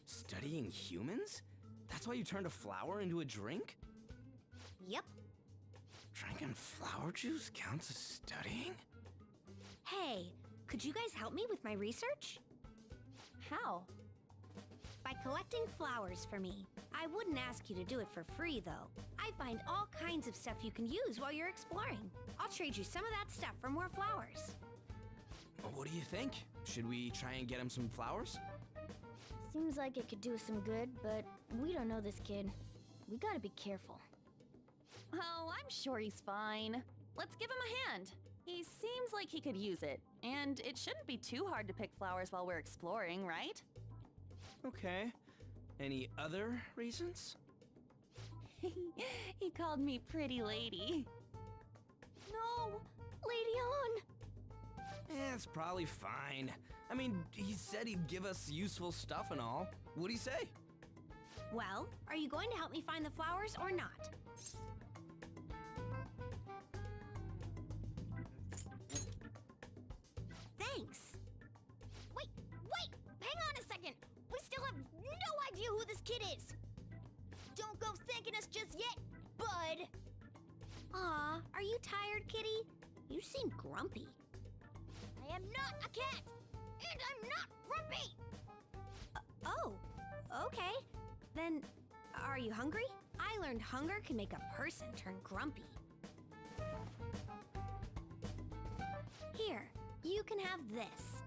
Studying humans? That's why you turned a flower into a drink? Yep. Drinking flower juice counts as studying? Hey, could you guys help me with my research? How? By collecting flowers for me. I wouldn't ask you to do it for free, though. I find all kinds of stuff you can use while you're exploring. I'll trade you some of that stuff for more flowers. Well, what do you think? Should we try and get him some flowers? Seems like it could do us some good, but we don't know this kid. We gotta be careful. Oh, I'm sure he's fine. Let's give him a hand. He seems like he could use it, and it shouldn't be too hard to pick flowers while we're exploring, right? Okay. Any other reasons? He called me pretty lady. No! Lady On! It's probably fine. I mean, he said he'd give us useful stuff and all. What'd he say? Well, are you going to help me find the flowers or not? Thanks. Wait! Hang on a second! We still have no idea who this kid is! Don't go thanking us just yet, bud! Aw, are you tired, kitty? You seem grumpy. I am not a cat! And I'm not grumpy! Oh, okay. Then, are you hungry? I learned hunger can make a person turn grumpy. Here, you can have this.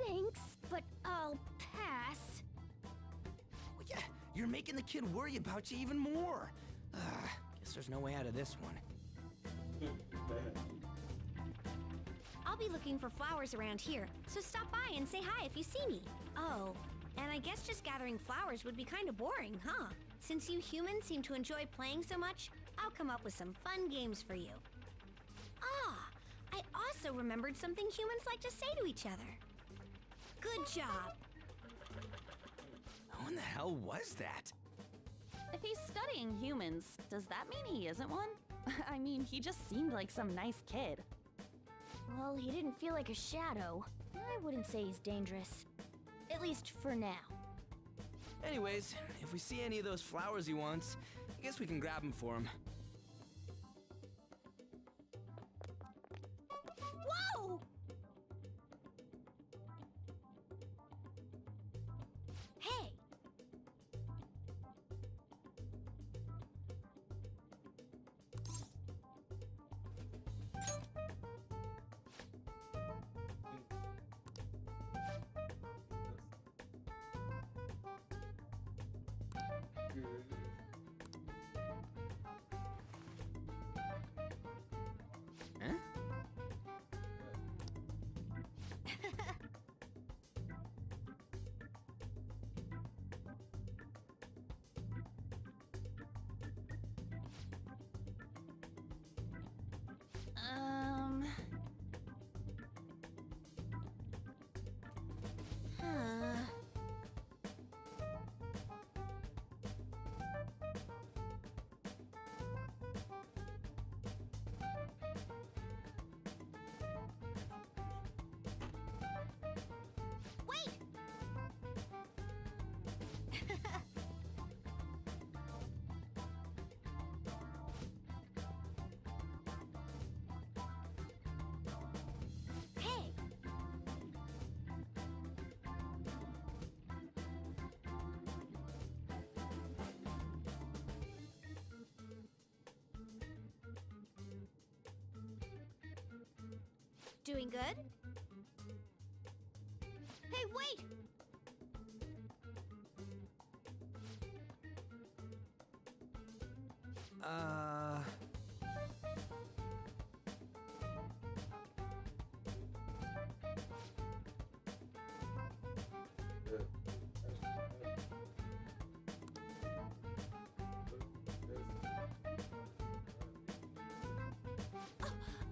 Thanks, but I'll pass. Well, yeah, you're making the kid worry about you even more. Guess there's no way out of this one. I'll be looking for flowers around here, so stop by and say hi if you see me. Oh, and I guess just gathering flowers would be kind of boring, huh? Since you humans seem to enjoy playing so much, I'll come up with some fun games for you. Ah, I also remembered something humans like to say to each other. Good job. Who in the hell was that? If he's studying humans, does that mean he isn't one? I mean, he just seemed like some nice kid. Well, he didn't feel like a shadow. I wouldn't say he's dangerous. At least for now. Anyways, if we see any of those flowers he wants, I guess we can grab them for him. Whoa! Hey! Huh? Huh. Wait! doing good. Hey, wait!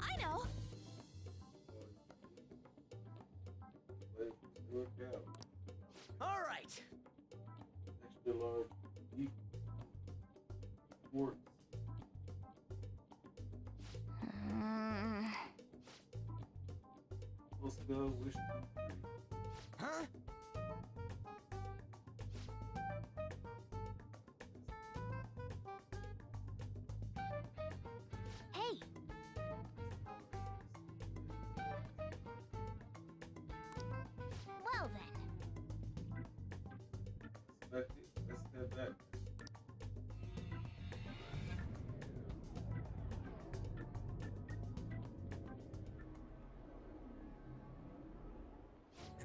I know! Look out. All right. Extra large beef quartz. Let's go. Wish. Huh? Hey! Well then. Let's head back.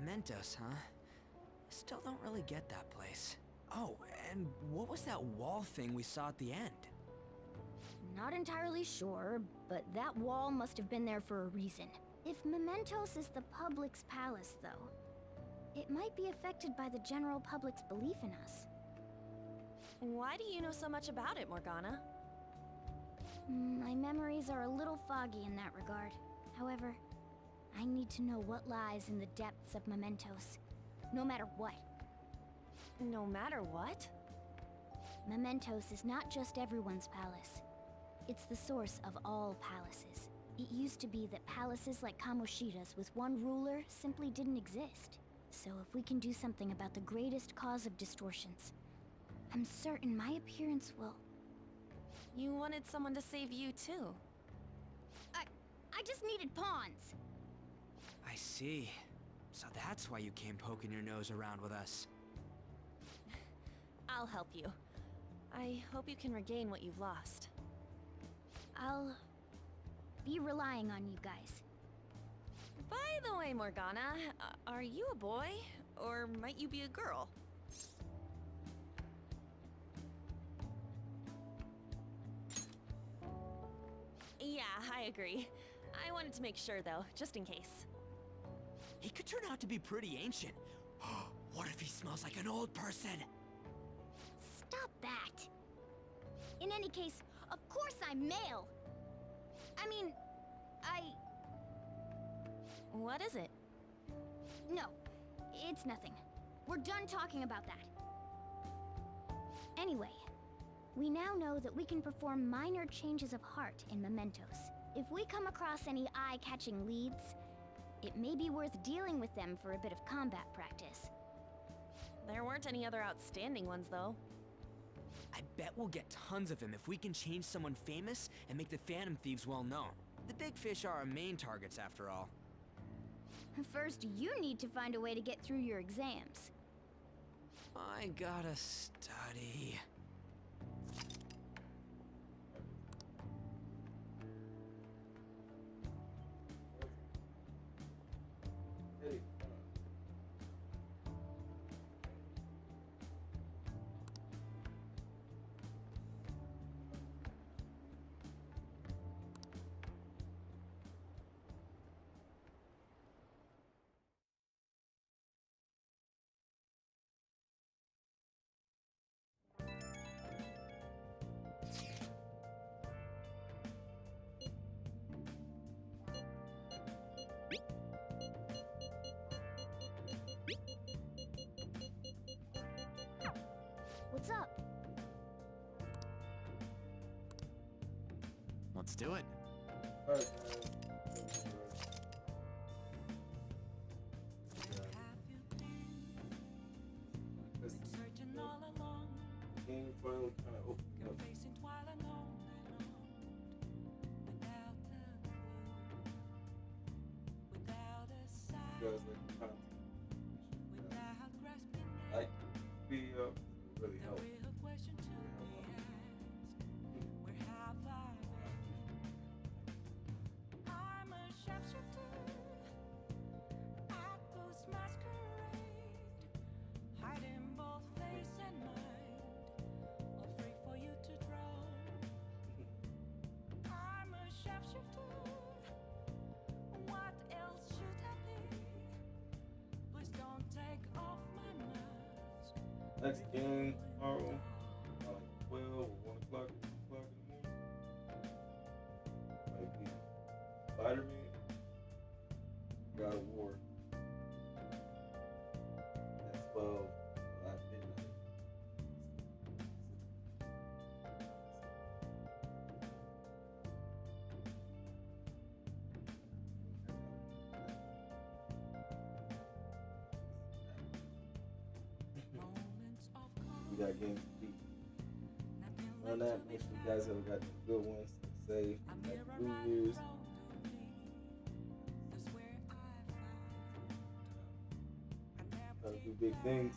Mementos, huh? Still don't really get that place. Oh, and what was that wall thing we saw at the end? Not entirely sure, but that wall must have been there for a reason. If Mementos is the public's palace, though, it might be affected by the general public's belief in us. Why do you know so much about it, Morgana? My memories are a little foggy in that regard. However, I need to know what lies in the depths of Mementos, no matter what. No matter what? Mementos is not just everyone's palace. It's the source of all palaces. It used to be that palaces like Kamoshida's with one ruler simply didn't exist. So if we can do something about the greatest cause of distortions, I'm certain my appearance will... You wanted someone to save you, too. I just needed pawns! I see. So that's why you came poking your nose around with us. I'll help you. I hope you can regain what you've lost. I'll be relying on you guys. By the way, Morgana, are you a boy? Or might you be a girl? Yeah, I agree. I wanted to make sure, though, just in case. He could turn out to be pretty ancient. What if he smells like an old person? Stop that! In any case, of course I'm male! I mean, What is it? No, it's nothing. We're done talking about that. Anyway, we now know that we can perform minor changes of heart in Mementos. If we come across any eye-catching leads, it may be worth dealing with them for a bit of combat practice. There weren't any other outstanding ones, though. I bet we'll get tons of them if we can change someone famous and make the Phantom Thieves well known. The big fish are our main targets, after all. First, you need to find a way to get through your exams. I gotta study. What's up? Let's do it. Alright. Game finally kind of opened up. You guys like the content? Like, be really help. Next game tomorrow, like 12 or 1 o'clock, 2 o'clock in the morning. Might be Spider-Man, God of War. At 12 at midnight. We got games to beat. On that, make sure you guys have got the good ones to say. Happy New Year's. Try to do big things.